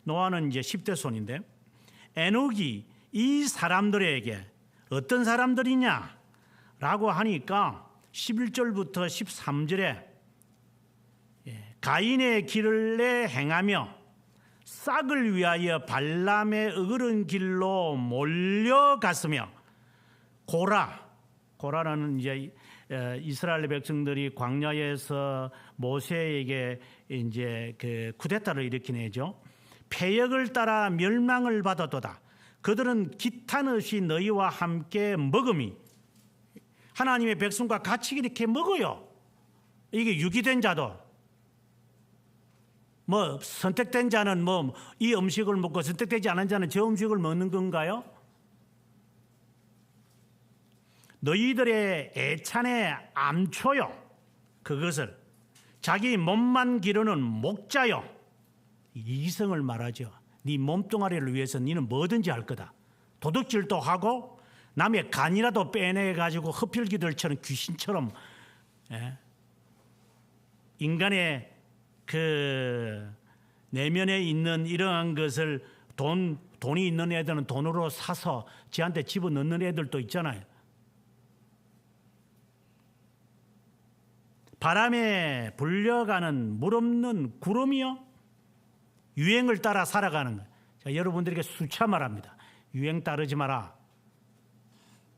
노아는 이제 10대 손인데, 에녹이 이 사람들에게 어떤 사람들이냐 라고 하니까 11절부터 13절에 가인의 길을 행하며 싹을 위하여 발람의 어그른 길로 몰려갔으며, 고라라는 이제 이스라엘 백성들이 광야에서 모세에게 이제 그 쿠데타를 일으킨 애죠. 패역을 따라 멸망을 받았도다. 그들은 기탄없이 너희와 함께 먹음이, 하나님의 백성과 같이 이렇게 먹어요. 이게 유기된 자도, 선택된 자는 이 음식을 먹고 선택되지 않은 자는 저 음식을 먹는 건가요? 너희들의 애찬의 암초요, 그것을 자기 몸만 기르는 목자요. 이성을 말하죠. 네 몸뚱아리를 위해서 너는 뭐든지 할 거다. 도둑질도 하고 남의 간이라도 빼내가지고 흡혈귀들처럼 귀신처럼 인간의 그 내면에 있는 이러한 것을 돈이 있는 애들은 돈으로 사서 지한테 집어넣는 애들도 있잖아요. 바람에 불려가는 물 없는 구름이요, 유행을 따라 살아가는 거예요. 자, 여러분들에게 수차 말합니다. 유행 따르지 마라.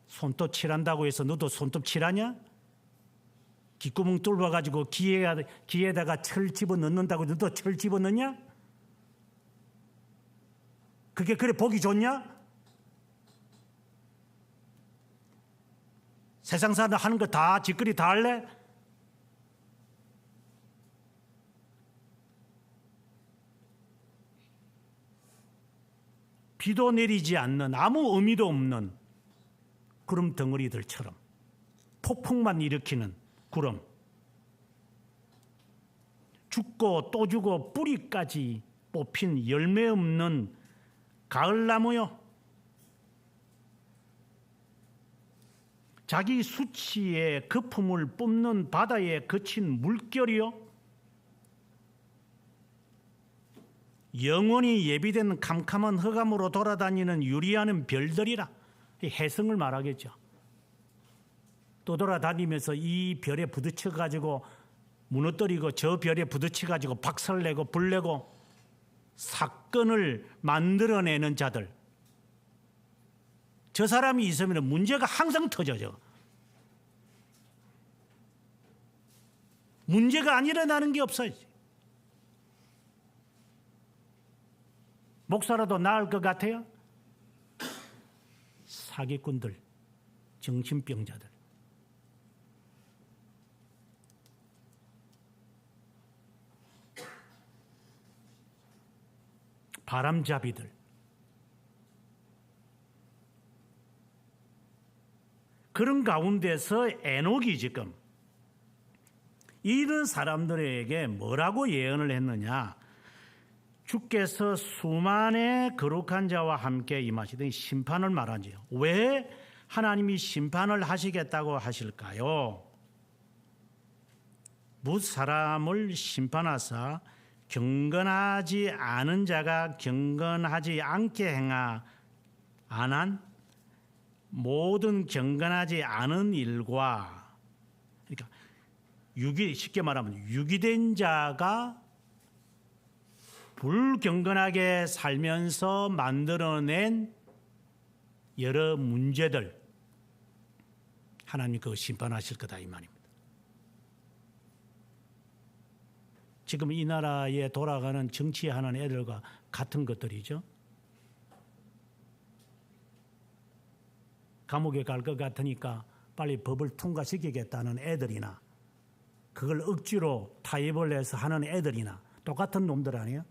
손톱 칠한다고 해서 너도 손톱 칠하냐? 귓구멍 뚫어가지고 귀에다가 철 집어넣는다고 너도 철 집어넣냐? 그게 그래 보기 좋냐? 세상 사람 하는 거 다 짓거리 다 할래? 비도 내리지 않는 아무 의미도 없는 구름 덩어리들처럼 폭풍만 일으키는 구름. 죽고 또 죽고 뿌리까지 뽑힌 열매 없는 가을나무요. 자기 수치의 거품을 뿜는 바다에 그친 물결이요. 영원히 예비된 캄캄한 흑암으로 돌아다니는 유리하는 별들이라 혜성을 말하겠죠. 또 돌아다니면서 이 별에 부딪혀 가지고 무너뜨리고 저 별에 부딪혀 가지고 박살내고 불내고 사건을 만들어내는 자들. 저 사람이 있으면 문제가 항상 터져져. 문제가 안 일어나는 게 없어요. 목사라도 나을 것 같아요? 사기꾼들, 정신병자들. 바람잡이들. 그런 가운데서 에녹이 지금 이런 사람들에게 뭐라고 예언을 했느냐? 주께서 수만의 거룩한 자와 함께 임하시더니 심판을 말하지요. 왜 하나님이 심판을 하시겠다고 하실까요? 뭇 사람을 심판하사 경건하지 않은 자가 경건하지 않게 행하 안한 모든 경건하지 않은 일과, 그러니까 쉽게 말하면 유기된 자가 불경건하게 살면서 만들어낸 여러 문제들, 하나님 그거 심판하실 거다 이 말입니다. 지금 이 나라에 돌아가는 정치하는 애들과 같은 것들이죠. 감옥에 갈 것 같으니까 빨리 법을 통과시키겠다는 애들이나 그걸 억지로 타협을 해서 하는 애들이나 똑같은 놈들 아니에요?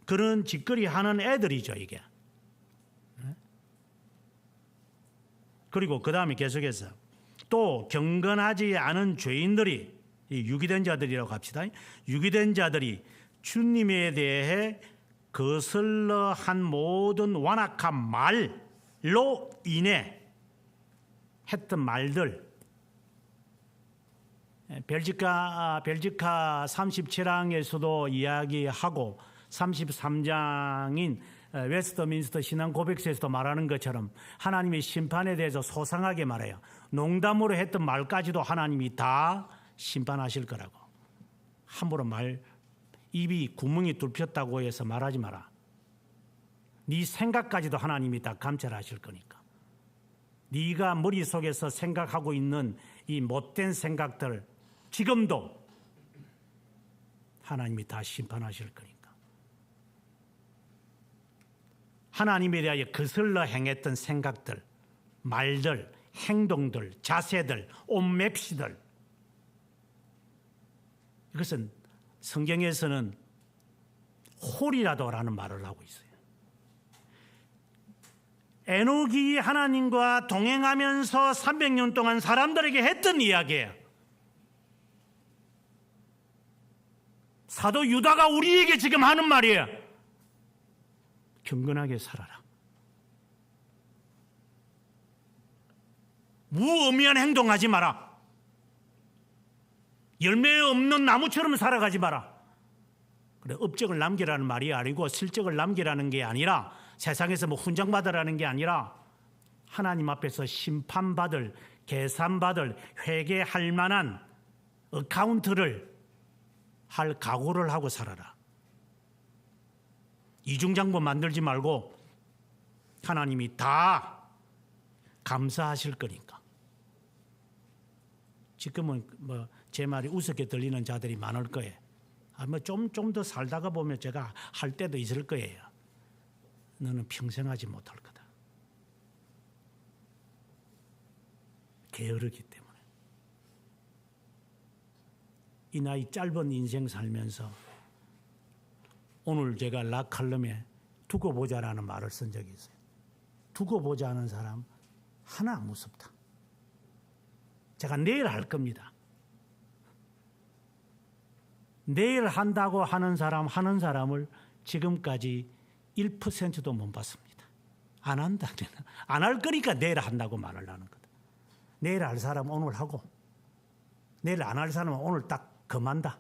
그런 짓거리 하는 애들이죠 이게. 그리고 그 다음에 계속해서 또 경건하지 않은 죄인들이, 유기된 자들이라고 합시다. 유기된 자들이 주님에 대해 거슬러 한 모든 완악한 말로 인해 했던 말들, 벨지카 37항에서도 이야기하고 33장인 웨스트민스터 신앙 고백서에서도 말하는 것처럼 하나님의 심판에 대해서 소상하게 말해요. 농담으로 했던 말까지도 하나님이 다 심판하실 거라고. 함부로 입이 구멍이 뚫혔다고 해서 말하지 마라. 네 생각까지도 하나님이 다 감찰하실 거니까. 네가 머릿속에서 생각하고 있는 이 못된 생각들 지금도 하나님이 다 심판하실 거니까. 하나님에 대하여 거슬러 행했던 생각들, 말들, 행동들, 자세들, 옷맵시들, 이것은 성경에서는 홀이라도라는 말을 하고 있어요. 에녹이 하나님과 동행하면서 300년 동안 사람들에게 했던 이야기예요. 사도 유다가 우리에게 지금 하는 말이에요. 경건하게 살아라. 무의미한 행동하지 마라. 열매 없는 나무처럼 살아가지 마라. 그래, 업적을 남기라는 말이 아니고 실적을 남기라는 게 아니라 세상에서 뭐 훈장받으라는 게 아니라 하나님 앞에서 심판받을, 계산받을, 회개할 만한 어카운트를 할 각오를 하고 살아라. 이중장부 만들지 말고 하나님이 다 감사하실 거니까. 지금은 뭐 제 말이 우습게 들리는 자들이 많을 거예요. 좀 더 살다가 보면 제가 할 때도 있을 거예요. 너는 평생 하지 못할 거다. 게으르기 때문에. 이 나이 짧은 인생 살면서 오늘 제가 락칼럼에 두고 보자라는 말을 쓴 적이 있어요. 두고 보자는 사람 하나 무섭다. 제가 내일 할 겁니다. 내일 한다고 하는 사람을 지금까지 1%도 못 봤습니다. 안 한다. 안 할 거니까 내일 한다고 말을 하는 거다. 내일 할 사람은 오늘 하고 내일 안 할 사람은 오늘 딱 금한다.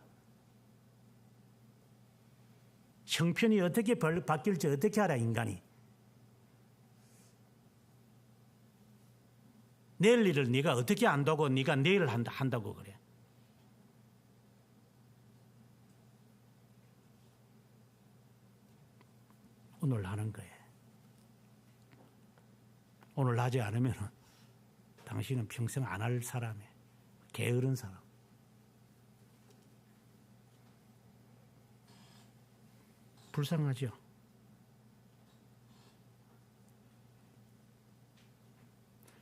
형편이 어떻게 바뀔지 어떻게 알아, 인간이. 내일 일을 네가 어떻게 안다고 네가 내일 한다고 그래. 오늘 하는 거예요. 오늘 하지 않으면 당신은 평생 안 할 사람이에요. 게으른 사람. 불쌍하죠.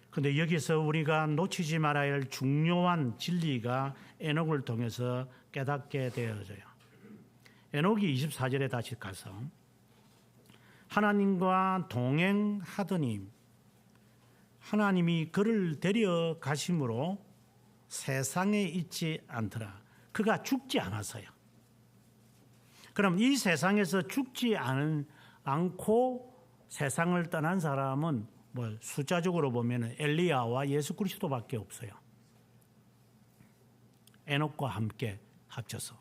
그런데 여기서 우리가 놓치지 말아야 할 중요한 진리가 에녹을 통해서 깨닫게 되어져요. 에녹이 24절에 다시 가서 하나님과 동행하더니 하나님이 그를 데려가심으로 세상에 있지 않더라. 그가 죽지 않았어요. 그럼 이 세상에서 죽지 않고 세상을 떠난 사람은 숫자적으로 보면 엘리야와 예수 그리스도밖에 없어요. 에녹과 함께 합쳐서.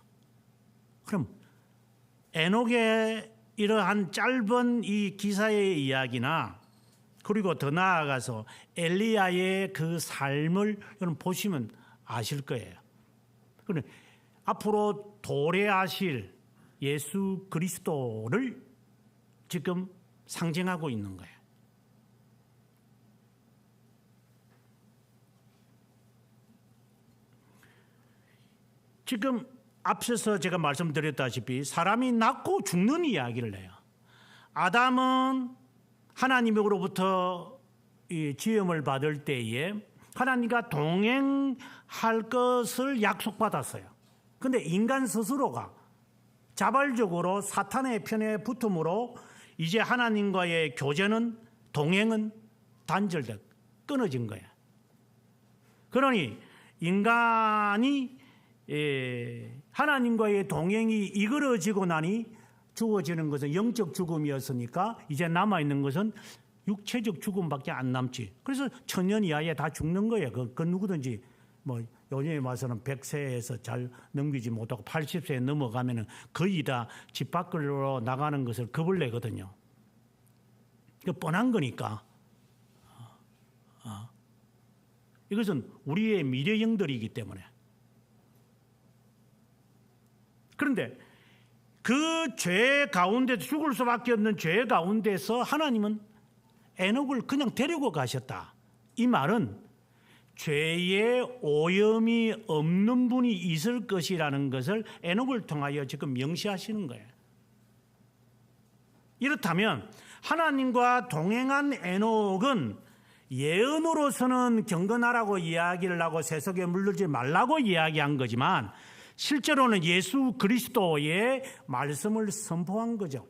그럼 에녹의 이러한 짧은 이 기사의 이야기나 그리고 더 나아가서 엘리야의 그 삶을 여러분 보시면 아실 거예요. 그런데 앞으로 도래하실 예수 그리스도를 지금 상징하고 있는 거예요. 지금 앞서서 제가 말씀드렸다시피 사람이 낳고 죽는 이야기를 해요. 아담은 하나님으로부터 이 지음을 받을 때에 하나님과 동행할 것을 약속받았어요. 그런데 인간 스스로가 자발적으로 사탄의 편에 붙음으로 이제 하나님과의 교제는 동행은 단절돼 끊어진 거예요. 그러니 인간이 하나님과의 동행이 이끌어지고 나니 죽어지는 것은 영적 죽음이었으니까 이제 남아있는 것은 육체적 죽음밖에 안 남지. 그래서 천년 이하에 다 죽는 거예요. 그 누구든지 요즘에 와서는 100세에서 잘 넘기지 못하고 80세에 넘어가면은 거의 다 집 밖으로 나가는 것을 겁을 내거든요. 그 뻔한 거니까. 이것은 우리의 미래형들이기 때문에. 그런데 그 죄 가운데 죽을 수밖에 없는 죄 가운데서 하나님은 에녹을 그냥 데리고 가셨다. 이 말은 죄의 오염이 없는 분이 있을 것이라는 것을 에녹을 통하여 지금 명시하시는 거예요. 이렇다면 하나님과 동행한 에녹은 예언으로서는 경건하라고 이야기를 하고 세속에 물들지 말라고 이야기한 거지만 실제로는 예수 그리스도의 말씀을 선포한 거죠.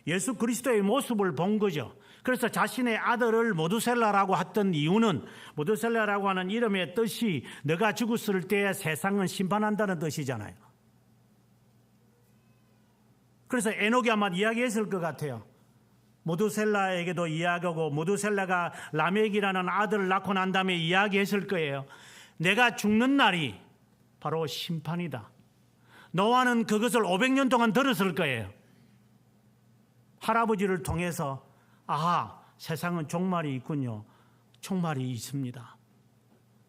예수 그리스도의 모습을 본 거죠. 그래서 자신의 아들을 모두셀라라고 했던 이유는 모두셀라라고 하는 이름의 뜻이 너가 죽었을 때 세상은 심판한다는 뜻이잖아요. 그래서 에녹이 아마 이야기했을 것 같아요. 모두셀라에게도 이야기하고 모두셀라가 라멕이라는 아들을 낳고 난 다음에 이야기했을 거예요. 내가 죽는 날이 바로 심판이다. 노아는 그것을 500년 동안 들었을 거예요. 할아버지를 통해서 아하, 세상은 종말이 있군요. 종말이 있습니다.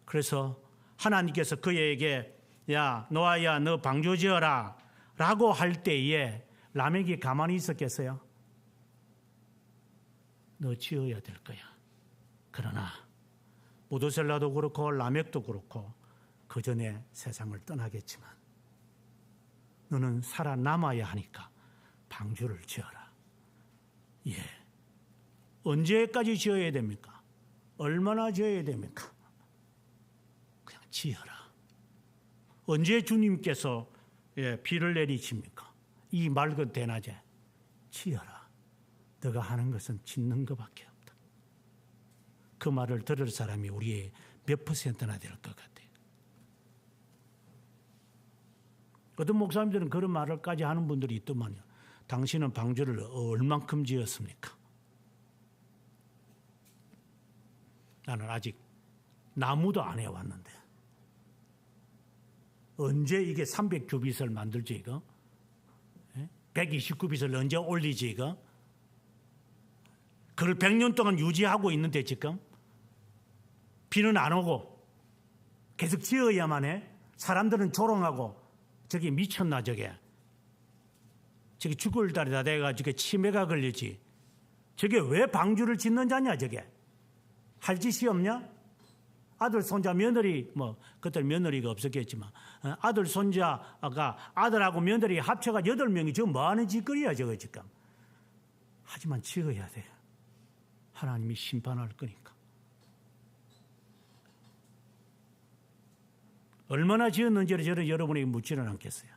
그래서 하나님께서 그에게 야 노아야 너 방주 지어라 라고 할 때에 라멕이 가만히 있었겠어요? 너 지어야 될 거야. 그러나 모두셀라도 그렇고 라멕도 그렇고 그 전에 세상을 떠나겠지만 너는 살아남아야 하니까 방주를 지어라. 예. 언제까지 지어야 됩니까? 얼마나 지어야 됩니까? 그냥 지어라. 언제 주님께서 비를 내리칩니까? 이 맑은 대낮에 지어라. 너가 하는 것은 짓는 것밖에 없다. 그 말을 들을 사람이 우리의 몇 %나 될 것 같아요. 어떤 목사님들은 그런 말을까지 하는 분들이 있더만요. 당신은 방주를 얼만큼 지었습니까? 나는 아직 나무도 안 해왔는데 언제 이게 300규빗을 만들지 이거? 129빗을 언제 올리지 이거? 그걸 100년 동안 유지하고 있는데 지금 비는 안 오고 계속 지어야만 해. 사람들은 조롱하고 저기 미쳤나 저게. 저기 죽을 달이 다 돼가지고 치매가 걸리지. 저게 왜 방주를 짓는 자냐 저게. 할 짓이 없냐? 아들 손자 며느리 뭐 그때 며느리가 없었겠지만 아들 손자가 아들하고 며느리 합쳐가 8명이 지금 뭐하는 짓거리야 저거 지금. 하지만 지어야 돼. 하나님이 심판할 거니까. 얼마나 지었는지를 저는 여러분에게 묻지는 않겠어요.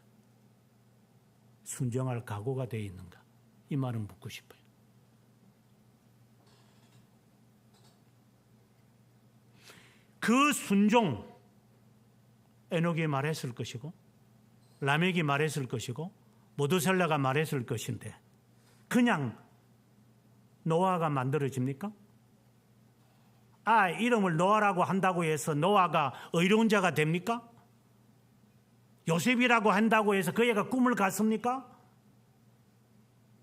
순종할 각오가 되어 있는가? 이 말은 묻고 싶어요. 그 순종, 에녹이 말했을 것이고 라멕이 말했을 것이고 모두셀라가 말했을 것인데 그냥 노아가 만들어집니까? 이름을 노아라고 한다고 해서 노아가 의로운 자가 됩니까? 요셉이라고 한다고 해서 그 애가 꿈을 갖습니까?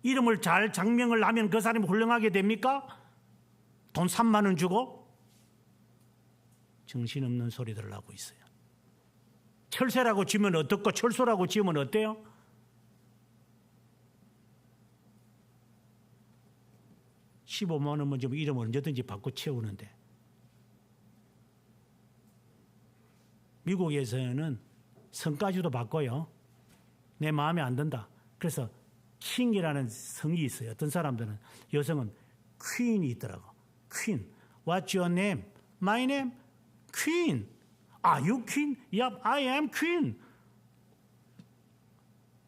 이름을 잘 장명을 하면 그 사람이 훌륭하게 됩니까? 돈 3만 원 주고? 정신없는 소리들을 하고 있어요. 철새라고 지으면 어떻고 철소라고 지으면 어때요? $15만 원만 주면 이름 언제든지 바꿔 채우는데 미국에서는 성까지도 바꿔요. 내 마음에 안 든다. 그래서 킹이라는 성이 있어요. 어떤 사람들은 여성은 퀸이 있더라고. 퀸. What's your name? My name? Queen. Are you king? Yep, I am queen.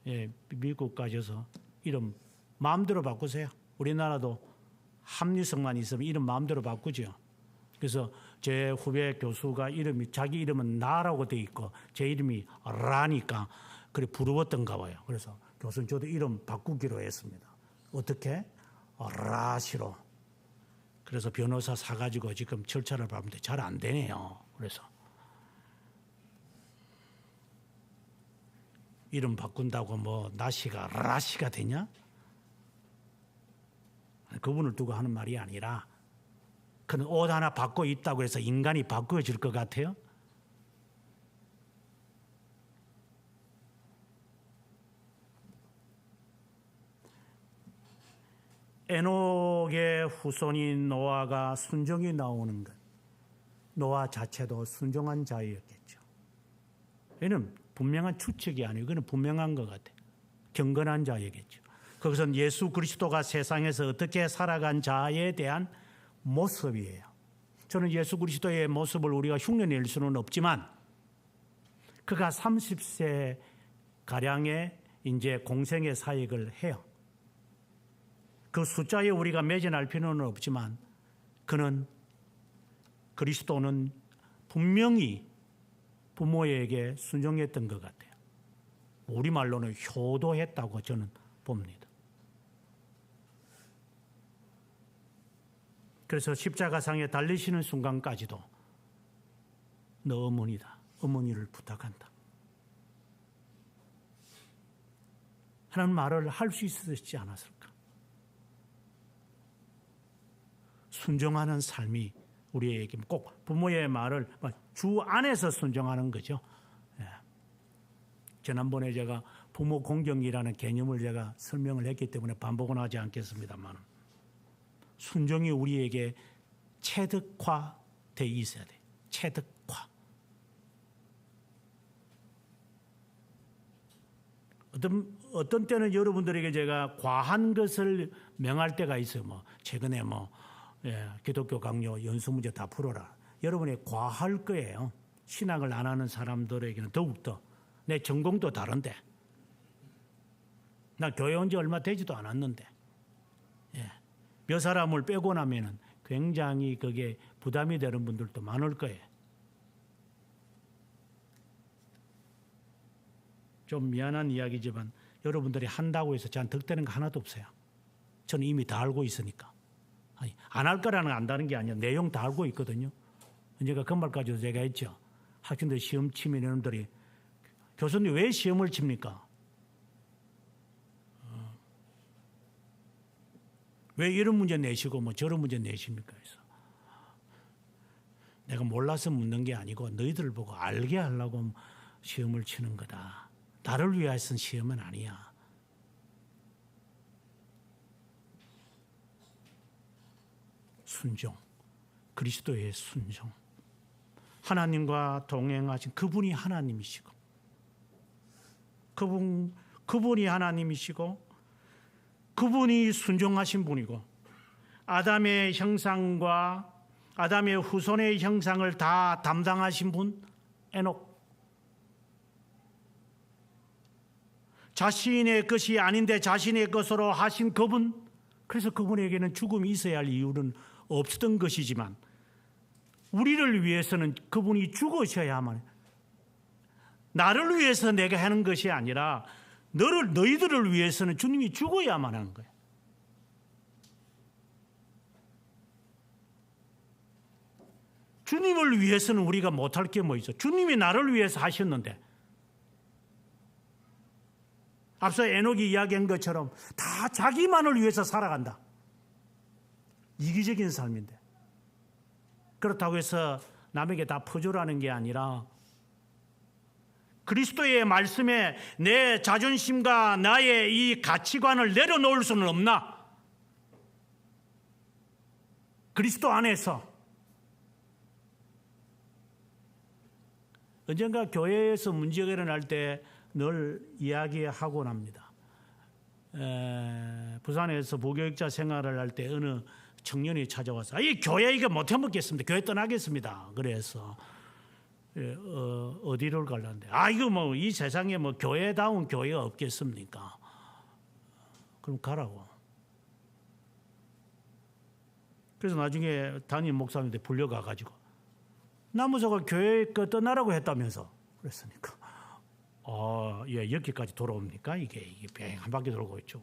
예, 미국 가셔서 이름 마음대로 바꾸세요. 우리나라도 합리성만 있으면 이름 마음대로 바꾸죠. 그래서 제 후배 교수가 자기 이름은 나라고 돼 있고 제 이름이 라니까 그래 부러웠던가 봐요. 그래서 교수님 저도 이름 바꾸기로 했습니다. 어떻게? 라시로. 그래서 변호사 사가지고 지금 절차를 밟는데 잘 안 되네요. 그래서 이름 바꾼다고 뭐 나시가 라시가 되냐? 그분을 두고 하는 말이 아니라 그는 옷 하나 바꿔 입다고 해서 인간이 바꿔질 것 같아요? 에녹의 후손인 노아가 순종이 나오는 것. 노아 자체도 순종한 자였겠죠. 얘는 분명한 추측이 아니고 그는 분명한 것 같아요. 경건한 자이겠죠. 그것은 예수 그리스도가 세상에서 어떻게 살아간 자에 대한 모습이에요. 저는 예수 그리스도의 모습을 우리가 흉내낼 수는 없지만 그가 30세 가량의 이제 공생의 사역을 해요. 그 숫자에 우리가 매진할 필요는 없지만 그리스도는 분명히 부모에게 순종했던 것 같아요. 우리말로는 효도했다고 저는 봅니다. 그래서 십자가상에 달리시는 순간까지도 너 어머니다. 어머니를 부탁한다. 하는 말을 할 수 있었지 않았을까? 순종하는 삶이 우리에게 꼭 부모의 말을 주 안에서 순종하는 거죠. 지난번에 제가 부모 공경이라는 개념을 제가 설명을 했기 때문에 반복은 하지 않겠습니다만 순종이 우리에게 체득화되어 있어야 돼. 체득화. 어떤 때는 여러분들에게 제가 과한 것을 명할 때가 있어요. 최근에 기독교 강요 연수 문제 다 풀어라. 여러분이 과할 거예요. 신학을 안 하는 사람들에게는 더욱더 내 전공도 다른데 나 교회 온 지 얼마 되지도 않았는데, 예. 몇 사람을 빼고 나면은 굉장히 그게 부담이 되는 분들도 많을 거예요. 좀 미안한 이야기지만 여러분들이 한다고 해서 저한테 득되는 거 하나도 없어요. 저는 이미 다 알고 있으니까. 안 할 거라는 거 안다는 게 아니라 내용 다 알고 있거든요. 제가 그 말까지도 제가 했죠. 학생들 시험 치면 여러분들이 교수님 왜 시험을 칩니까? 왜 이런 문제 내시고 뭐 저런 문제 내십니까? 그래서 내가 몰라서 묻는 게 아니고 너희들 보고 알게 하려고 시험을 치는 거다. 나를 위하여 쓴 시험은 아니야. 순종, 그리스도의 순종. 하나님과 동행하신 그분이 하나님이시고, 그분이 하나님이시고, 그분이 순종하신 분이고, 아담의 형상과 아담의 후손의 형상을 다 담당하신 분, 에녹. 자신의 것이 아닌데 자신의 것으로 하신 그분, 그래서 그분에게는 죽음이 있어야 할 이유는 없었던 것이지만 우리를 위해서는 그분이 죽으셔야만, 나를 위해서 내가 하는 것이 아니라 너희들을 위해서는 주님이 죽어야만 하는 거예요. 주님을 위해서는 우리가 못할 게 뭐 있어? 주님이 나를 위해서 하셨는데, 앞서 에녹이 이야기한 것처럼 다 자기만을 위해서 살아간다. 이기적인 삶인데, 그렇다고 해서 남에게 다 퍼주라는 게 아니라 그리스도의 말씀에 내 자존심과 나의 이 가치관을 내려놓을 수는 없나? 그리스도 안에서. 언젠가 교회에서 문제가 일어날 때 늘 이야기하곤 합니다. 부산에서 부교육자 생활을 할 때 어느 청년이 찾아와서 이 교회 이거 못 해먹겠습니다. 교회 떠나겠습니다. 그래서 어디를 가려는데 이거 뭐 이 세상에 뭐 교회다운 교회가 없겠습니까? 그럼 가라고. 그래서 나중에 담임 목사님한테 불려가가지고 남무소가 교회 거 떠나라고 했다면서 그랬으니까 예, 여기까지 돌아옵니까? 이게 뱅 한 바퀴 돌고 있죠.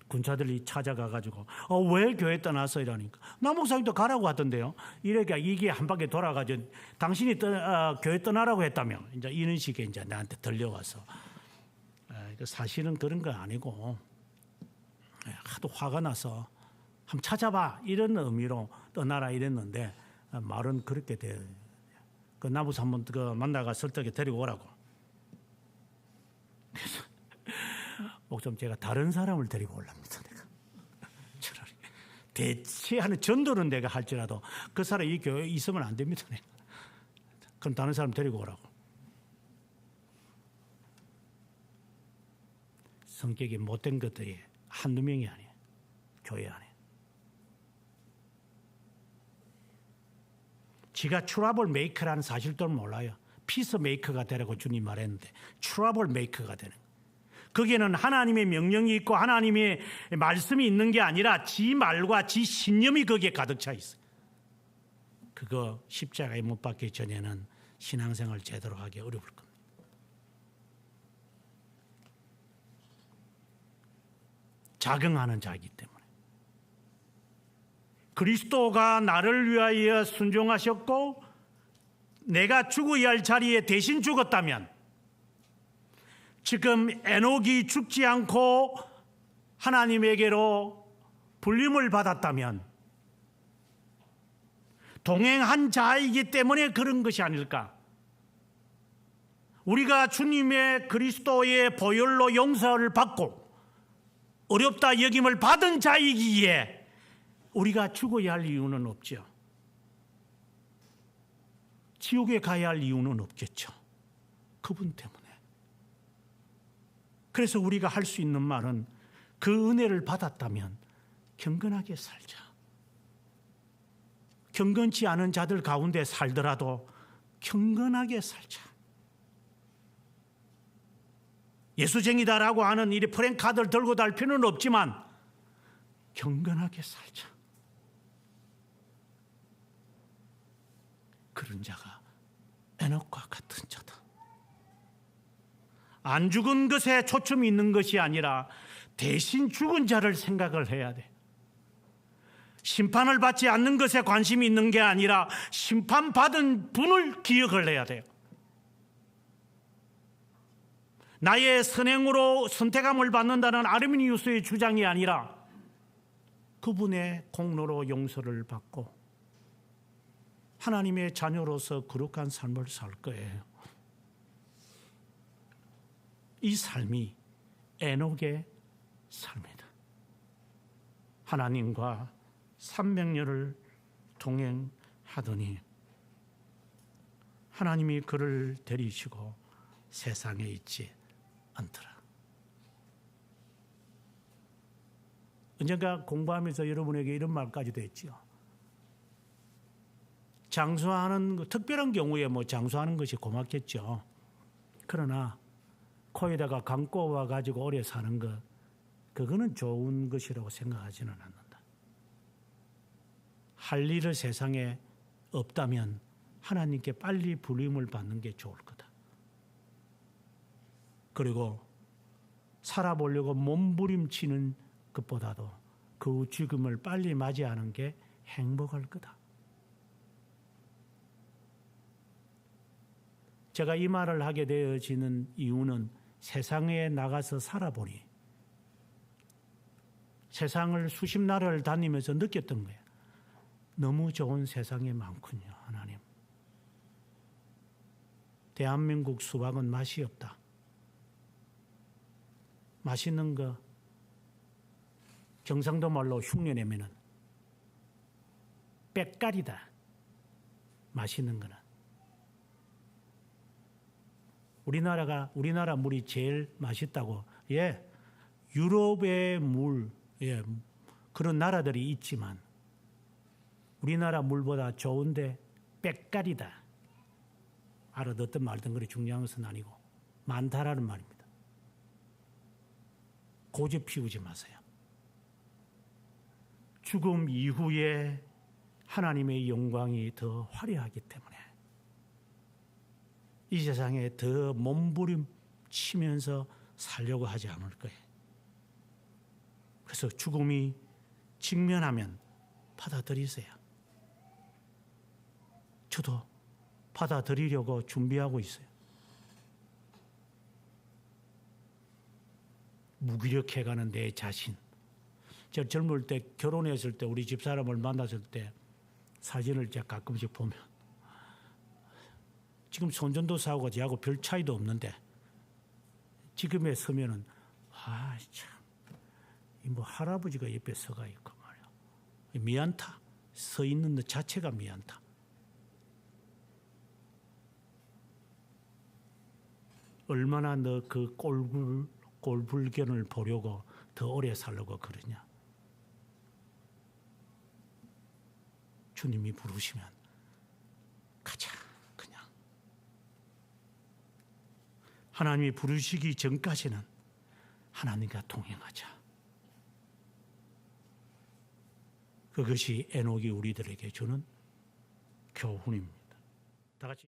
군사들이 찾아가가지고 왜 교회 떠났어? 이러니까 남목사님도 가라고 하던데요. 이러니까 이게 한 바퀴 돌아가지고 당신이 교회 떠나라고 했다며 이제 이런 식의 이제 나한테 들려와서 사실은 그런 거 아니고 하도 화가 나서 한번 찾아봐 이런 의미로 떠나라 이랬는데 말은 그렇게 돼요. 그 나무사 한번 만나가 설득에 데리고 오라고. 그래서 목사님 제가 다른 사람을 데리고 올랍니다. 내가 차라리 대체하는 전도는 내가 할지라도 그 사람 이 교회에 있으면 안 됩니다. 내가. 그럼 다른 사람 데리고 오라고. 성격이 못된 것들이 한두 명이 아니에요. 교회 안에. 지가 트러블 메이커라는 사실도 몰라요. 피스 메이커가 되라고 주님 말했는데 트러블 메이커가 되는 거예요. 거기에는 하나님의 명령이 있고 하나님의 말씀이 있는 게 아니라 지 말과 지 신념이 거기에 가득 차 있어요. 그거 십자가에 못 박기 전에는 신앙생활 제대로 하기 어려울 겁니다. 자경하는 자이기 때문에. 그리스도가 나를 위하여 순종하셨고 내가 죽어야 할 자리에 대신 죽었다면, 지금 에녹이 죽지 않고 하나님에게로 불림을 받았다면 동행한 자이기 때문에 그런 것이 아닐까. 우리가 주님의 그리스도의 보혈로 용서를 받고 어렵다 여김을 받은 자이기에 우리가 죽어야 할 이유는 없죠. 지옥에 가야 할 이유는 없겠죠. 그분 때문에. 그래서 우리가 할 수 있는 말은 그 은혜를 받았다면 경건하게 살자. 경건치 않은 자들 가운데 살더라도 경건하게 살자. 예수쟁이다라고 하는 이 프랭카드를 들고 다닐 필요는 없지만 경건하게 살자. 그런 자가 에녹과 같은 자다. 안 죽은 것에 초점이 있는 것이 아니라 대신 죽은 자를 생각을 해야 돼. 심판을 받지 않는 것에 관심이 있는 게 아니라 심판받은 분을 기억을 해야 돼요. 나의 선행으로 선택함을 받는다는 아르미니우스의 주장이 아니라 그분의 공로로 용서를 받고 하나님의 자녀로서 거룩한 삶을 살 거예요. 이 삶이 에녹의 삶이다. 하나님과 300년을 동행하더니 하나님이 그를 데리시고 세상에 있지 않더라. 언젠가 공부하면서 여러분에게 이런 말까지도 했지요. 장수하는 특별한 경우에 장수하는 것이 고맙겠죠. 그러나 코에다가 감고 와가지고 오래 사는 것, 그거는 좋은 것이라고 생각하지는 않는다. 할 일을 세상에 없다면 하나님께 빨리 부름을 받는 게 좋을 거다. 그리고 살아보려고 몸부림치는 것보다도 그 죽음을 빨리 맞이하는 게 행복할 거다. 제가 이 말을 하게 되어지는 이유는 세상에 나가서 살아보니 세상을 수십 나라를 다니면서 느꼈던 거예요. 너무 좋은 세상이 많군요, 하나님. 대한민국 수박은 맛이 없다. 맛있는 거 경상도 말로 흉내내면은 빽깔이다. 맛있는 거는. 우리나라 물이 제일 맛있다고. 예, 유럽의 물, 예, 그런 나라들이 있지만 우리나라 물보다 좋은데 빽깔이다. 알아듣든 말든 그리 중요한 것은 아니고 많다라는 말입니다. 고집 피우지 마세요. 죽음 이후에 하나님의 영광이 더 화려하기 때문에 이 세상에 더 몸부림치면서 살려고 하지 않을 거예요. 그래서 죽음이 직면하면 받아들이세요. 저도 받아들이려고 준비하고 있어요. 무기력해가는 내 자신. 제가 젊을 때 결혼했을 때 우리 집사람을 만났을 때 사진을 제가 가끔씩 보면 지금 손전도 사고 저하고 별 차이도 없는데 지금에 서면은 참, 할아버지가 옆에 서가 있고 말이야. 미안타. 서 있는 것 자체가 미안타. 얼마나 너 그 꼴불견을 보려고 더 오래 살려고 그러냐. 주님이 부르시면 가자. 그냥. 하나님이 부르시기 전까지는 하나님과 동행하자. 그것이 에녹이 우리들에게 주는 교훈입니다. 다 같이